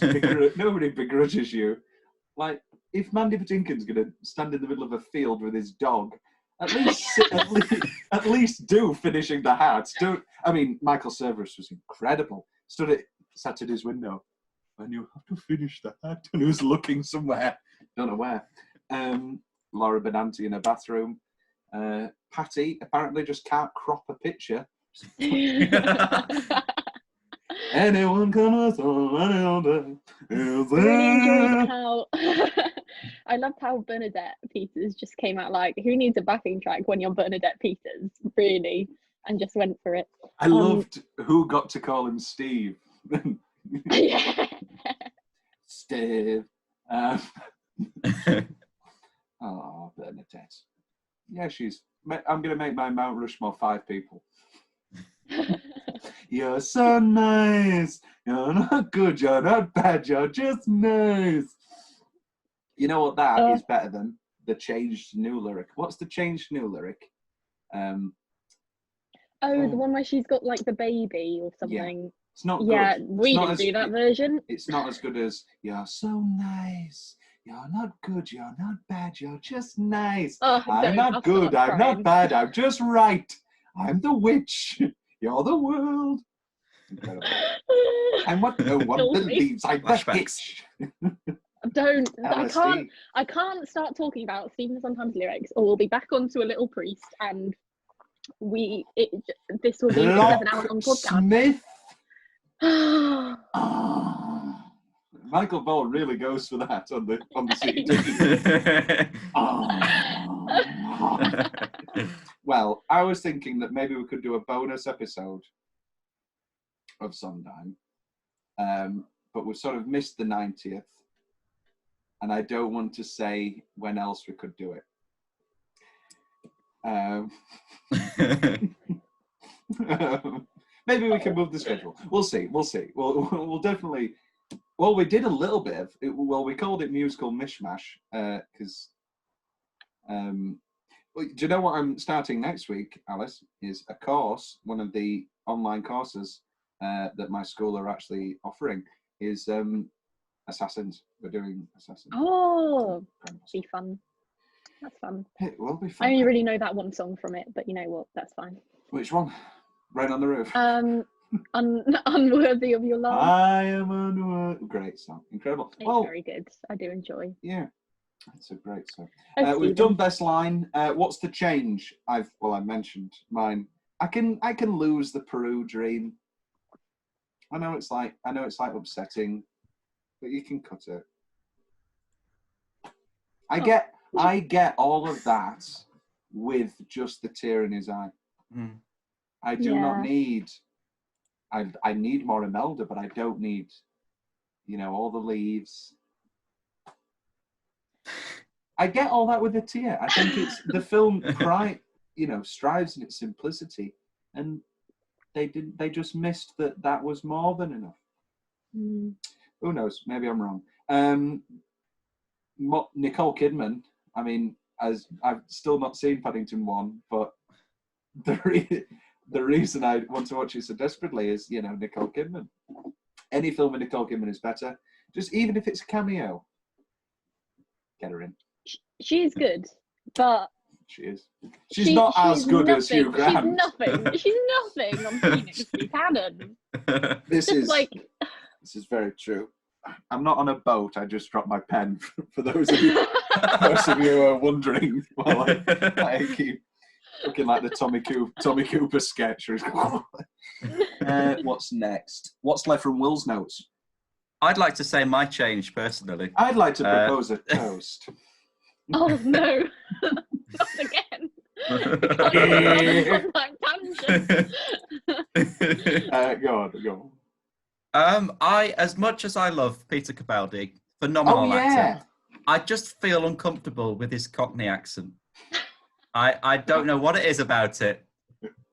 begrudges you. Like, if Mandy Patinkin's going to stand in the middle of a field with his dog, at least do Finishing the Hat. Michael Cerverus was incredible. Sat at his window, and you have to finish the hat, and he was looking somewhere, don't know where. Laura Benanti in her bathroom. Patty apparently just can't crop a picture. Anyone come on, I loved how Bernadette Peters just came out like, who needs a backing track when you're Bernadette Peters, really, and just went for it. I loved who got to call him Steve. Steve. Oh, Bernadette. Yeah, I'm going to make my Mount Rushmore 5 people. You're so nice. You're not good. You're not bad. You're just nice. You know what that is better than? The changed new lyric. What's the changed new lyric? The one where she's got like the baby or something. Yeah. It's not good. Yeah, we didn't do that version. It's not as good as you're so nice. You're not good. You're not bad. You're just nice. I'm not good. I'm not bad. I'm just right. I'm the witch. You're the world. Incredible. I'm what no one believes. I'm the witch. Don't. LSD. I can't start talking about Stephen Sondheim's lyrics, or we'll be back onto a little priest, and this will be a 7-hour-long podcast. Smith. Michael Ball really goes for that on the CD. Well, I was thinking that maybe we could do a bonus episode of Sondheim, but we've sort of missed the 90th, and I don't want to say when else we could do it. Maybe we can move the schedule. We'll see. We'll definitely. Well, we did a little bit of it. Well, we called it musical mishmash because. Do you know what I'm starting next week, Alice? Is a course. One of the online courses that my school are actually offering is Assassins. We're doing Assassins. Oh, be fun. That's fun. It will be fun. I only really know that one song from it, but you know what? That's fine. Which one? Rain on the Roof. Unworthy of Your Love. I am unworthy. Great song. Incredible. It's well, very good. I do enjoy. Yeah. It's a great song. Thanks, We've Stephen. done best line. What's the change? I mentioned mine. I can lose the Peru dream. I know it's like upsetting, but you can cut it. I get all of that with just the tear in his eye. Mm. I do not need. I need more Imelda, but I don't need, all the leaves. I get all that with a tear. I think it's the film strives in its simplicity, and they just missed that was more than enough. Mm. Who knows? Maybe I'm wrong. Nicole Kidman. I mean, as I've still not seen Paddington 1, but the reason I want to watch it so desperately is, Nicole Kidman. Any film with Nicole Kidman is better. Just even if it's a cameo, get her in. She is good, but she is. She's not as good as Hugh Grant. She's nothing on Phoenix Buchanan. This is very true. I'm not on a boat. I just dropped my pen. For those of you who are wondering, while I keep looking like the Tommy Cooper sketch. What's next? What's left from Will's notes? I'd like to say my change personally. I'd like to propose a toast. Oh no! Not again. Go on. As much as I love Peter Capaldi, phenomenal actor, I just feel uncomfortable with his Cockney accent. I don't know what it is about it.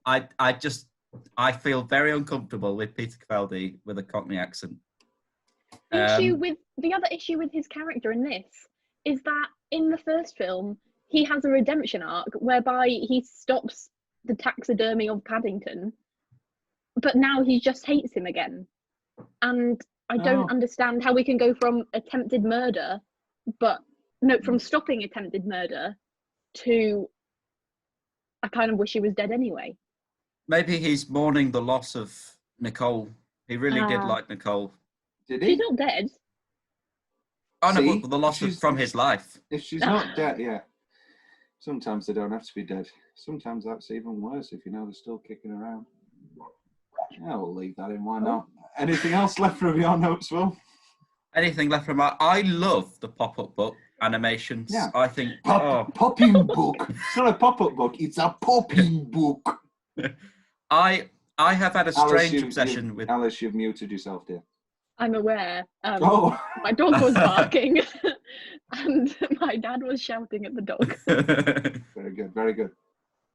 I feel very uncomfortable with Peter Capaldi with a Cockney accent. The other issue with his character in this is that in the first film he has a redemption arc whereby he stops the taxidermy of Paddington, but now he just hates him again. And I don't understand how we can go from attempted murder, from stopping attempted murder to I kind of wish he was dead anyway. Maybe he's mourning the loss of Nicole. He really did like Nicole. Did he? She's not dead. Oh no, but the loss from his life. If she's not dead, yeah. Sometimes they don't have to be dead. Sometimes that's even worse if they're still kicking around. Yeah, we'll leave that in. Why not? Anything else left from your notes, Will? Anything left from I love the pop-up book animations. Yeah. I think popping book. It's not a pop-up book. It's a popping book. I have had a strange obsession with Alice. You've muted yourself, dear. I'm aware. My dog was barking, and my dad was shouting at the dog. Very good. Very good.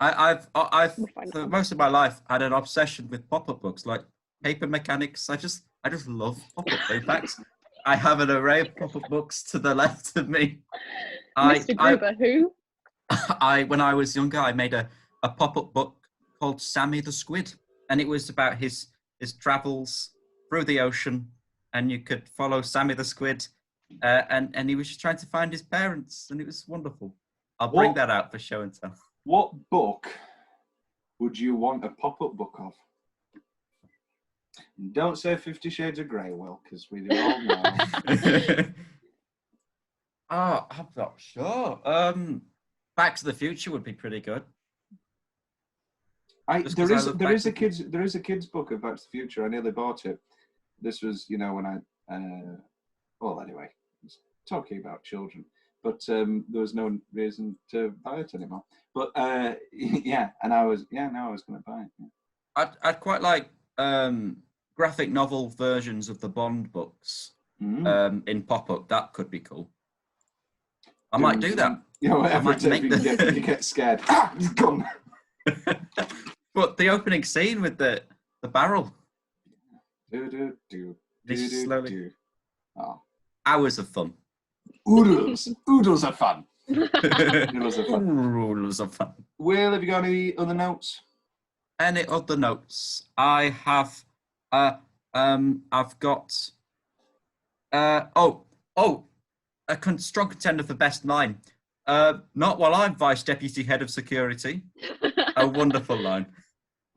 I've for most of my life had an obsession with pop-up books, like Paper Mechanics. I just love pop-up. In fact, I have an array of pop-up books to the left of me. Mr. Gruber, who? When I was younger, I made a pop-up book called Sammy the Squid, and it was about his travels through the ocean, and you could follow Sammy the Squid, and he was just trying to find his parents, and it was wonderful. I'll bring that out for show and tell. What book would you want a pop-up book of? Don't say 50 Shades of Grey, Will, because we all know. Oh, I'm not sure. Back to the Future would be pretty good. There is a kids book of Back to the Future. I nearly bought it. This was, you know, when well, anyway, I was talking about children, but there was no reason to buy it anymore. But yeah, and I was going to buy it. Yeah. I'd quite like graphic novel versions of the Bond books in pop-up. That could be cool. I might do that. Yeah, whatever it takes, you get scared. He's gone. But the opening scene with the barrel. Slowly. Oh. Hours of fun. Oodles. Oodles are fun. Oodles are fun. Will, have you got any other notes? Any other notes? I have. I've got. A strong contender for best line. Not while I'm Vice Deputy Head of Security. A wonderful line.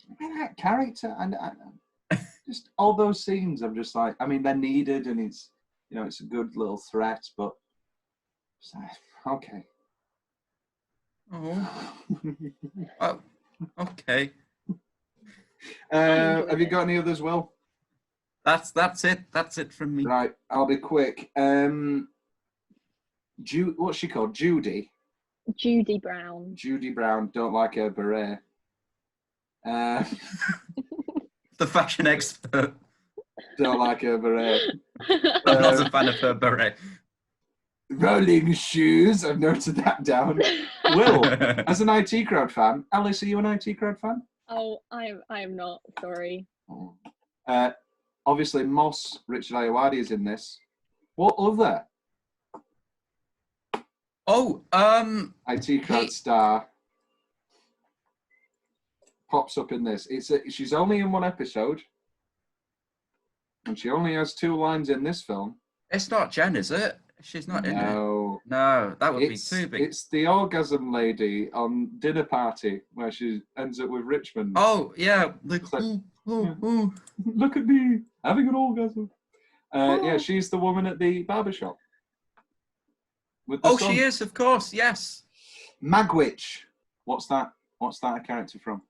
I mean, that character and just all those scenes. I'm just like, I mean, they're needed, and it's, you know, it's a good little threat, but okay. Oh, okay. Have you got any others, Will? That's it. That's it from me. Right, I'll be quick. What's she called? Judy. Judy Brown. Judy Brown. Don't like her beret. The fashion expert. Don't like her beret. I'm not a fan of her beret. Rolling shoes. I've noted that down. Will, as an IT Crowd fan, Alice, are you an IT Crowd fan? Oh, I am not. Sorry. Obviously, Moss, Richard Ayoade is in this. What other? IT Crowd star pops up in this. She's only in one episode, and she only has 2 lines in this film. It's not Jen, is it? She's not in it. No, that would be too big. It's the orgasm lady on Dinner Party where she ends up with Richmond. Oh yeah, look at me having an orgasm. Yeah, she's the woman at the barbershop. She is, of course, yes. Magwitch. What's that a character from?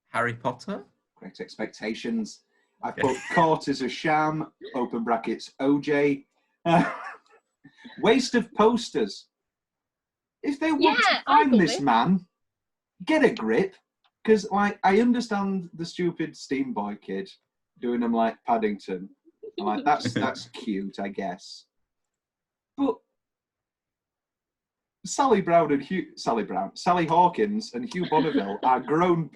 Harry Potter. Great Expectations. I put Caught as a Sham, open brackets, OJ. Waste of posters. If they want to find this man, get a grip. Because, like, I understand the stupid Steam Boy kid doing them like Paddington. I'm like, that's cute, I guess. But Sally Hawkins and Hugh Bonneville are grown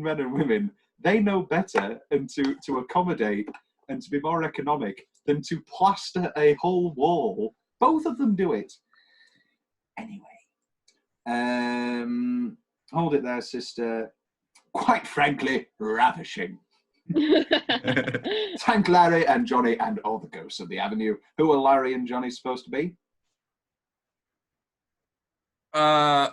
men and women. They know better and to accommodate and to be more economic than to plaster a whole wall. Both of them do it. Anyway, hold it there, sister. Quite frankly, ravishing. Thank Larry and Johnny and all the ghosts of the avenue. Who are Larry and Johnny supposed to be? I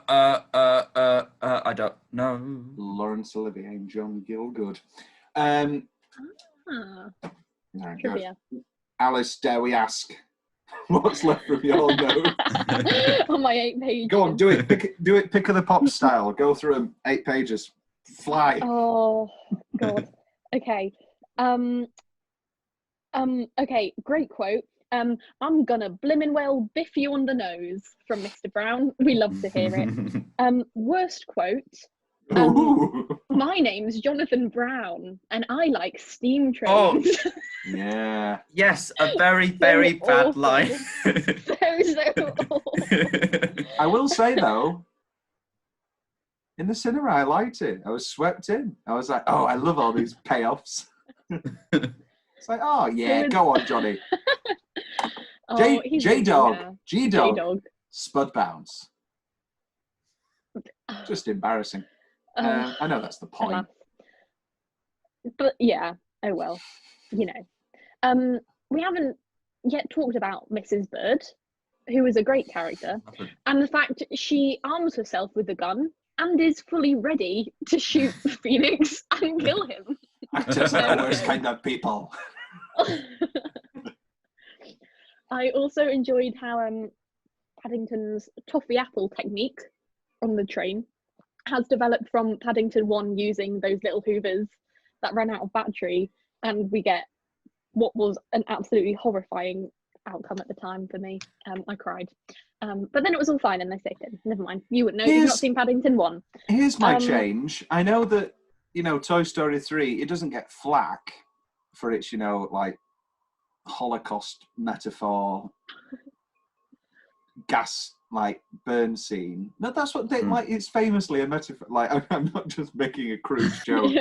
don't know. Laurence Olivier and John Gielgud. Trivia. Alice, dare we ask, what's left from your note? On my 8 pages. Go on, do it. Pick of the pop style. Go through them. 8 pages. Fly. Oh God. Okay. Okay. Great quote. I'm gonna blimmin' well biff you on the nose from Mr. Brown. We love to hear it. Worst quote. My name's Jonathan Brown, and I like steam trains. Oh, yeah. Yes, a very, very bad line. So awful. I will say though, in the cinema, I liked it. I was swept in. I was like, oh, I love all these payoffs. It's like, oh yeah, go on, Johnny. J-Dog, G-Dog, Spud Bounce. Just embarrassing. I know that's the point. But yeah, oh well, you know. We haven't yet talked about Mrs. Bird, who is a great character, and the fact she arms herself with a gun and is fully ready to shoot Phoenix and kill him. Just the worst kind of people. I also enjoyed how Paddington's toffee apple technique on the train has developed from Paddington 1 using those little hoovers that ran out of battery, and we get what was an absolutely horrifying outcome at the time for me. I cried. But then it was all fine and they saved him. Never mind. You wouldn't know. You've not seen Paddington 1. Here's my change. I know that, Toy Story 3, it doesn't get flack for its, like, Holocaust metaphor, gas, like, burn scene. No, that's what they, like, it's famously a metaphor. Like, I'm not just making a crude joke.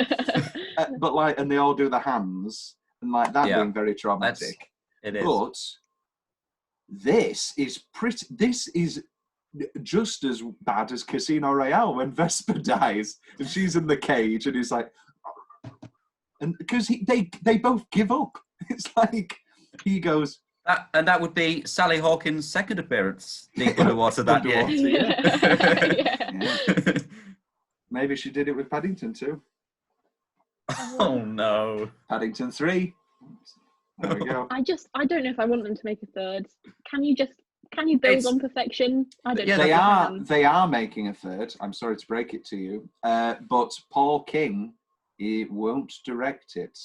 But, like, and they all do the hands, and, like, that being very traumatic. It is. But this is just as bad as Casino Royale when Vesper dies and she's in the cage and he's like, and because they both give up. It's like he goes. And that would be Sally Hawkins' second appearance deep underwater that year. Yeah. Maybe she did it with Paddington too. Oh no. Paddington 3. There we go. I don't know if I want them to make a third. Can you build on perfection? I don't know. They are making a third. I'm sorry to break it to you. But Paul King, he won't direct it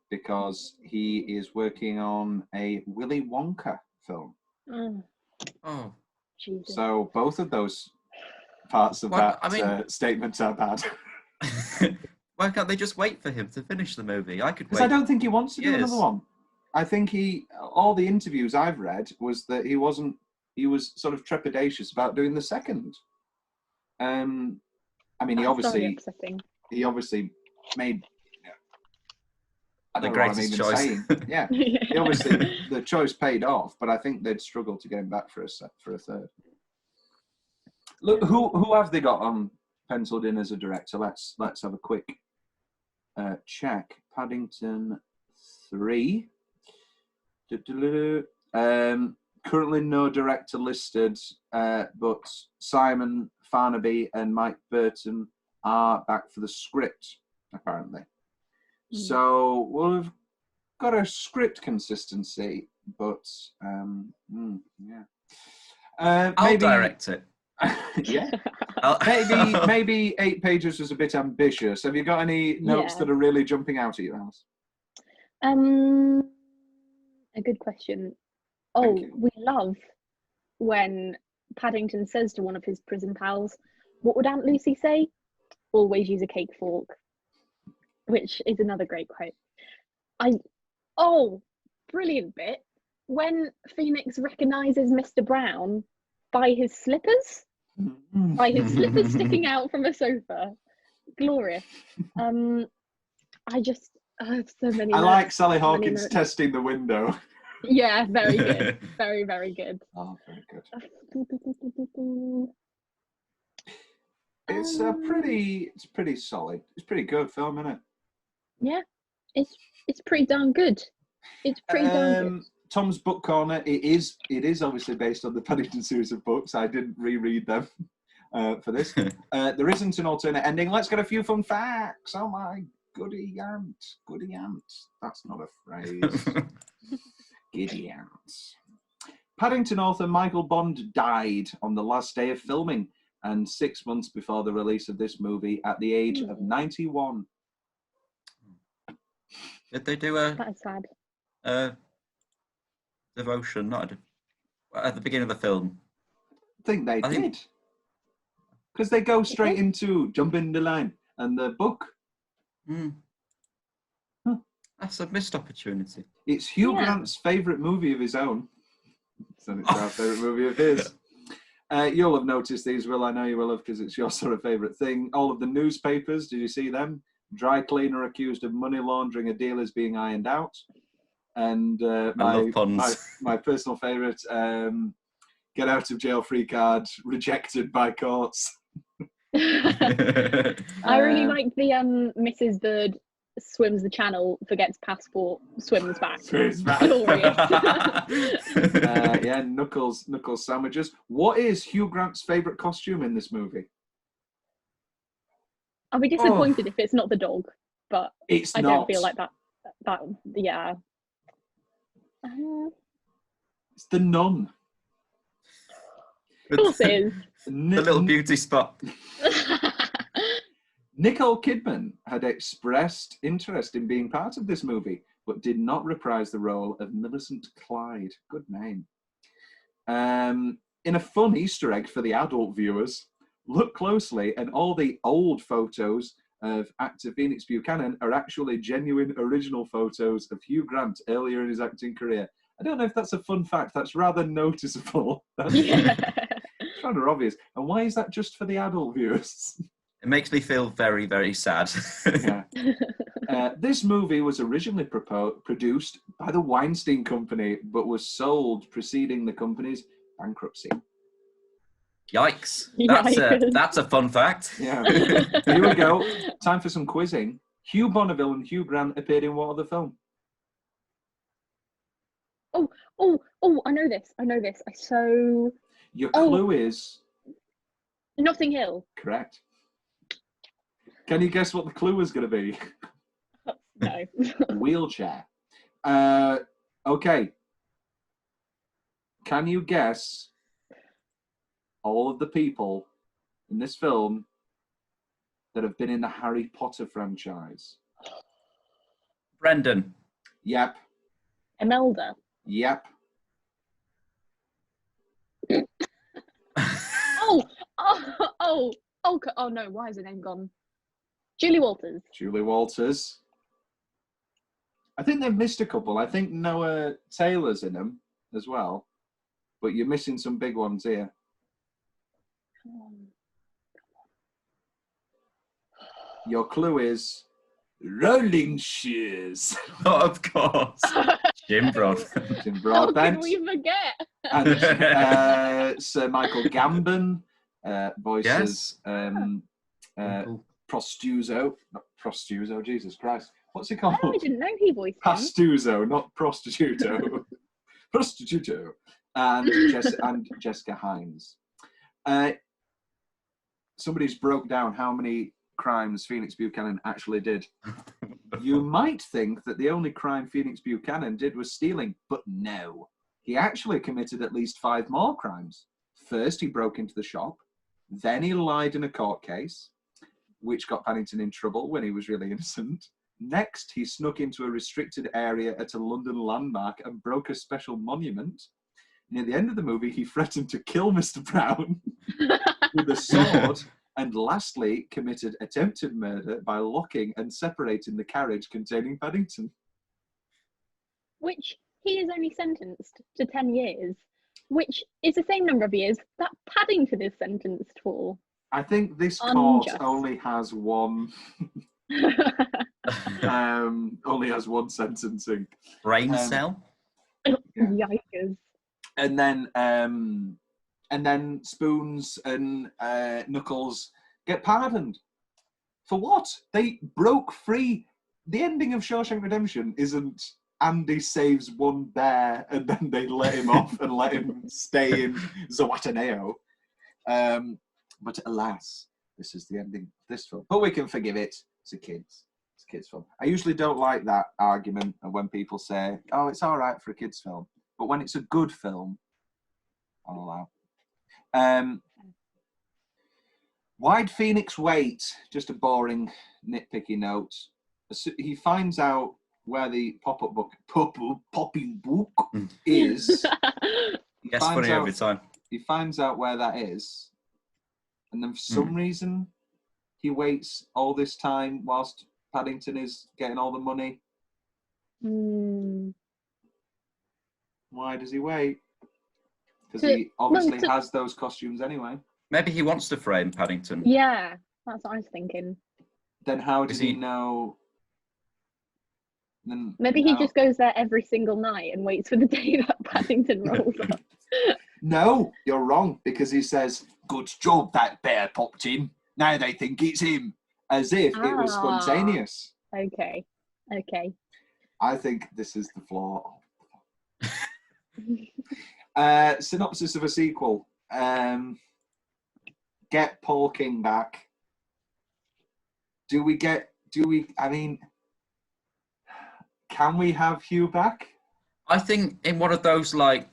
because he is working on a Willy Wonka film. Oh. Jesus. So both of those parts of statement are bad. Why can't they just wait for him to finish the movie? I could wait. Because I don't think he wants to do another one. I think all the interviews I've read was that he was sort of trepidatious about doing the second. I mean, he obviously made the greatest choice. Yeah, he obviously the choice paid off, but I think they'd struggle to get him back for a third. Look, who have they got penciled in as a director? Let's have a quick check. Paddington 3. Currently no director listed, but Simon Farnaby and Mike Burton are back for the script, apparently. So we've got a script consistency, but I'll direct it. Yeah. Maybe 8 pages was a bit ambitious. Have you got any notes that are really jumping out at you, Alice? A good question. We love when Paddington says to one of his prison pals, "What would Aunt Lucy say? Always use a cake fork," which is another great quote. Brilliant bit when Phoenix recognises Mr. Brown by his slippers, sticking out from a sofa. Glorious. So many. I like Sally Hawkins testing the window. Yeah, very good. Very, very good. Oh, very good. It's pretty solid. It's pretty good film, isn't it? Yeah, it's pretty darn good. It's pretty darn good. Tom's Book Corner. It is obviously based on the Paddington series of books. I didn't reread them for this. There isn't an alternate ending. Let's get a few fun facts. Oh my goody aunt. That's not a phrase. Giddy ants. Paddington author Michael Bond died on the last day of filming and 6 months before the release of this movie at the age of 91. Did they do That's sad. Devotion, at the beginning of the film? I think they did. Because they go straight into Jump in the Line and the book. That's a missed opportunity. It's Hugh Grant's favourite movie of his own. So it's our favourite movie of his. You'll have noticed these, Will. I know you will have, because it's your sort of favourite thing. All of the newspapers, did you see them? Dry cleaner accused of money laundering, a deal is being ironed out. And my personal favourite, get out of jail free card, rejected by courts. I really like the Mrs. Bird swims the channel, forgets passport, swims back. Glorious. Knuckles sandwiches. What is Hugh Grant's favourite costume in this movie? I'll be disappointed if it's not the dog, but It's I not. don't feel like that. Yeah. It's the nun. Of course it is. The little beauty spot. Nicole Kidman had expressed interest in being part of this movie, but did not reprise the role of Millicent Clyde. Good name. In a fun Easter egg for the adult viewers, look closely, and all the old photos of actor Phoenix Buchanan are actually genuine original photos of Hugh Grant earlier in his acting career. I don't know if that's a fun fact. That's rather noticeable. That's kind of obvious. And why is that just for the adult viewers? It makes me feel very, very sad. Yeah. This movie was originally produced by the Weinstein Company, but was sold preceding the company's bankruptcy. Yikes. Yikes. That's a fun fact. Yeah. Here we go. Time for some quizzing. Hugh Bonneville and Hugh Grant appeared in what other film? Oh, I know this. Your clue is... Notting Hill. Correct. Can you guess what the clue was going to be? No. Wheelchair. Okay. Can you guess all of the people in this film that have been in the Harry Potter franchise? Brendan. Yep. Imelda. Yep. Oh no, why is her name gone? Julie Walters. Julie Walters. I think they've missed a couple. I think Noah Taylor's in them as well. But you're missing some big ones here. Your clue is rolling shoes. Oh, of course. Jim Broadbent. Jim How Broadbent. can we forget? And Sir Michael Gambon voices Prostuzo. Not Prostuzo, Jesus Christ. What's he called? Oh, I didn't know he voiced him. Pastuzo, not Prostituto. Prostituto. And Jessica Hines. Somebody's broke down how many crimes Phoenix Buchanan actually did. You might think that the only crime Phoenix Buchanan did was stealing, but no. He actually committed at least 5 more crimes. First, he broke into the shop. Then he lied in a court case, which got Paddington in trouble when he was really innocent. Next, he snuck into a restricted area at a London landmark and broke a special monument. Near the end of the movie, he threatened to kill Mr. Brown with a sword. And lastly, committed attempted murder by locking and separating the carriage containing Paddington. Which he is only sentenced to 10 years, which is the same number of years that Paddington is sentenced for. I think this court only has one... only has one sentencing. Brain cell? Yikers. And then Spoons and Knuckles get pardoned. For what? They broke free. The ending of Shawshank Redemption isn't Andy saves one bear and then they let him off and let him stay in Zawataneo. But alas, this is the ending of this film. But we can forgive it. It's a kids film. I usually don't like that argument when people say, oh, it's all right for a kids film. But when it's a good film, I'll allow. Why'd Phoenix wait? Just a boring, nitpicky note. He finds out where the popping book is. Gets funny every time. He finds out where that is, and then for some reason, he waits all this time whilst Paddington is getting all the money. Why does he wait? Because he obviously has those costumes anyway. Maybe he wants to frame Paddington. Yeah, that's what I was thinking. Then how does he know? Then maybe he just goes there every single night and waits for the day that Paddington rolls up. No, you're wrong, because he says, good job that bear popped in. Now they think it's him. As if it was spontaneous. Okay. I think this is the flaw. Synopsis of a sequel. Get Paul King back. I mean, can we have Hugh back? I think in one of those, like,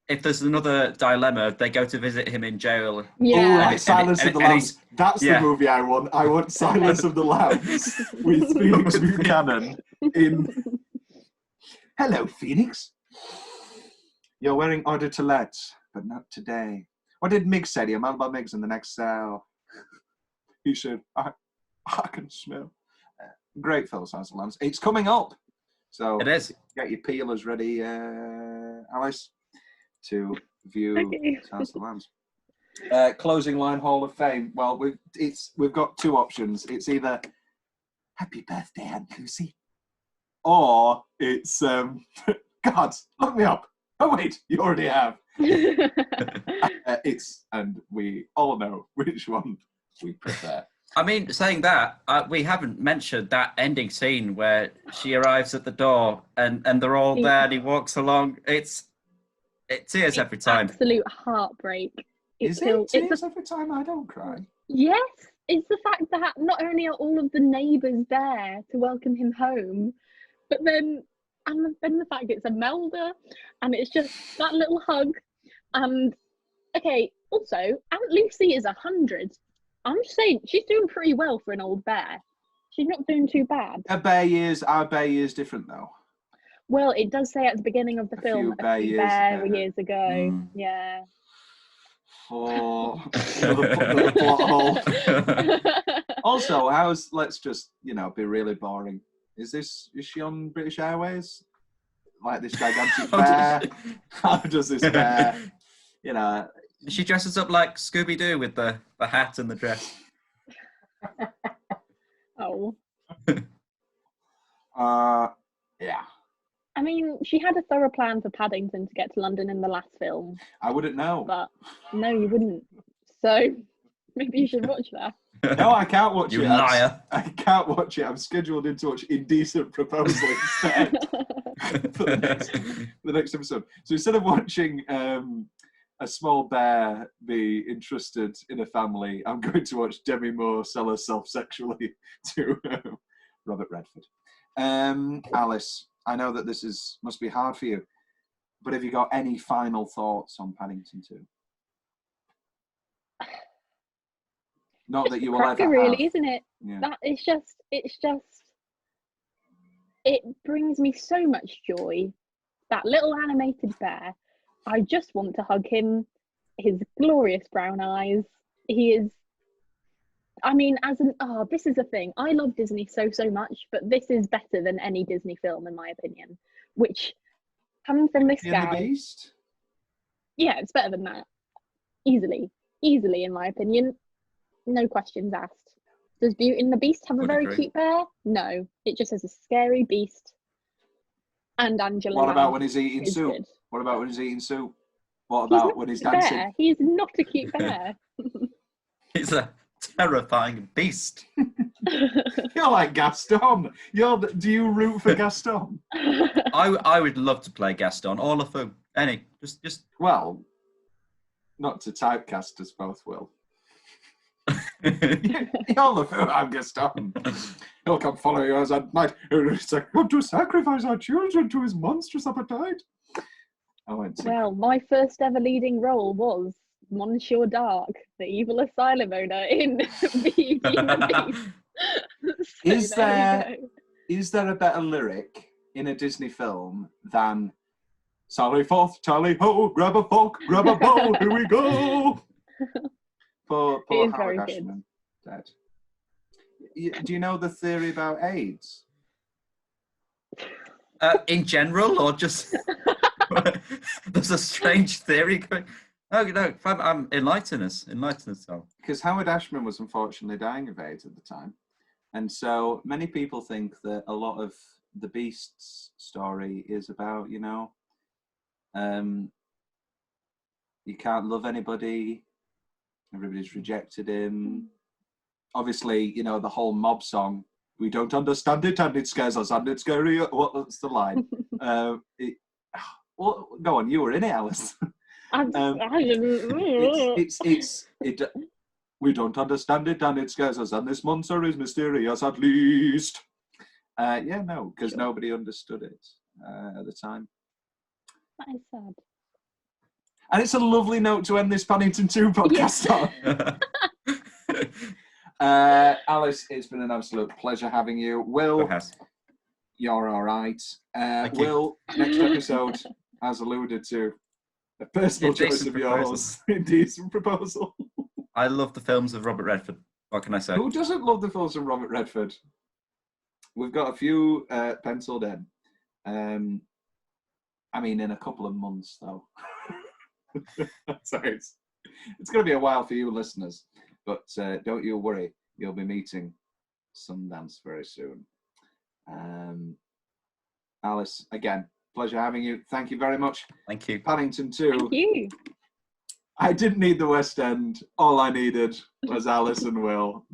if there's another dilemma, they go to visit him in jail. Yeah. Oh, like Silence of the Lambs. That's yeah. the movie I want. I want Silence of the Lambs with Phoenix Buchanan in... Hello, Phoenix. You're wearing order to let, but not today. What did Miggs say to you? Malba Miggs in the next cell. He said, I can smell. Great film, Silence of the Lambs. It's coming up. So it is. Get your peelers ready, Alice, to view Silence of the Lambs. Closing line Hall of Fame. Well, we've got two options. It's either Happy Birthday, Aunt Lucy, or it's God, look me up. Oh wait, you already have. And we all know which one we prefer. I mean, saying that, we haven't mentioned that ending scene where she arrives at the door and they're all there and he walks along. It tears every time. Absolute heartbreak. Is it tears every time? I don't cry. Yes, it's the fact that not only are all of the neighbours there to welcome him home, but then the fact it's Imelda, and it's just that little hug. And okay, also Aunt Lucy is 100. I'm just saying, she's doing pretty well for an old bear. She's not doing too bad. Our bear year's different though. Well, it does say at the beginning of the film, a few bear years ago. Yeah. Oh, another plot hole. Also, let's just, be really boring. Is she on British Airways? Like this gigantic bear? How does this bear, She dresses up like Scooby-Doo with the hat and the dress. Oh. Yeah. I mean, she had a thorough plan for Paddington to get to London in the last film. I wouldn't know. But no, you wouldn't. So maybe you should watch that. No, I can't watch it. You liar. I can't watch it. I'm scheduled in to watch Indecent Proposal instead for the next episode. So instead of watching a small bear be interested in a family, I'm going to watch Demi Moore sell herself sexually to Robert Redford. Alice, I know that this must be hard for you, but have you got any final thoughts on Paddington 2? Not that you will ever have. Really, isn't it? Yeah. That it's just it brings me so much joy. That little animated bear. I just want to hug him. His glorious brown eyes. He is. I mean, this is the thing. I love Disney so much, but this is better than any Disney film, in my opinion. Which, coming from this guy, the Beast? Yeah, it's better than that. Easily, in my opinion. No questions asked. Does Beauty and the Beast have a very cute bear? No, it just has a scary beast. And Angela. What about when he's eating soup? Good. What about when he's eating soup? What about when he's dancing? Bear. He is not a cute bear. He's a terrifying beast. You're like Gaston. Do you root for Gaston? I would love to play Gaston. All of them. Any. Just. Well, not to typecast us both, Will. You'll look who I'm Gaston. He'll come follow you as at night. It's like, come to sacrifice our children to his monstrous appetite. Well, my first ever leading role was Monsieur Dark, the evil asylum owner in Beauty and the Beast. Is there a better lyric in a Disney film than "Sally forth, tally ho, grab a fork, grab a bowl, here we go"? Poor Howard Ashman, dead. Do you know the theory about AIDS? In general, or just there's a strange theory going. Oh, enlighten us, Tom. Because Howard Ashman was unfortunately dying of AIDS at the time, and so many people think that a lot of the Beast's story is about, you can't love anybody. Everybody's rejected him. Obviously, the whole mob song, we don't understand it and it scares us and it's scary. What's the line? Well, go on, you were in it, Alice. We don't understand it and it scares us, and this monster is mysterious at least. Yeah, no, because nobody understood it at the time. That is sad. And it's a lovely note to end this Paddington 2 podcast on. Alice, it's been an absolute pleasure having you. Will, you're all right. Will, next episode, as alluded to, a personal choice of yours. Indecent proposal. I love the films of Robert Redford. What can I say? Who doesn't love the films of Robert Redford? We've got a few penciled in. I mean, in a couple of months, though. So it's going to be a while for you listeners. But don't you worry. You'll be meeting Sundance very soon. Alice, again, pleasure having you. Thank you very much. Thank you. Paddington 2. Thank you. I didn't need the West End. All I needed was Alice and Will.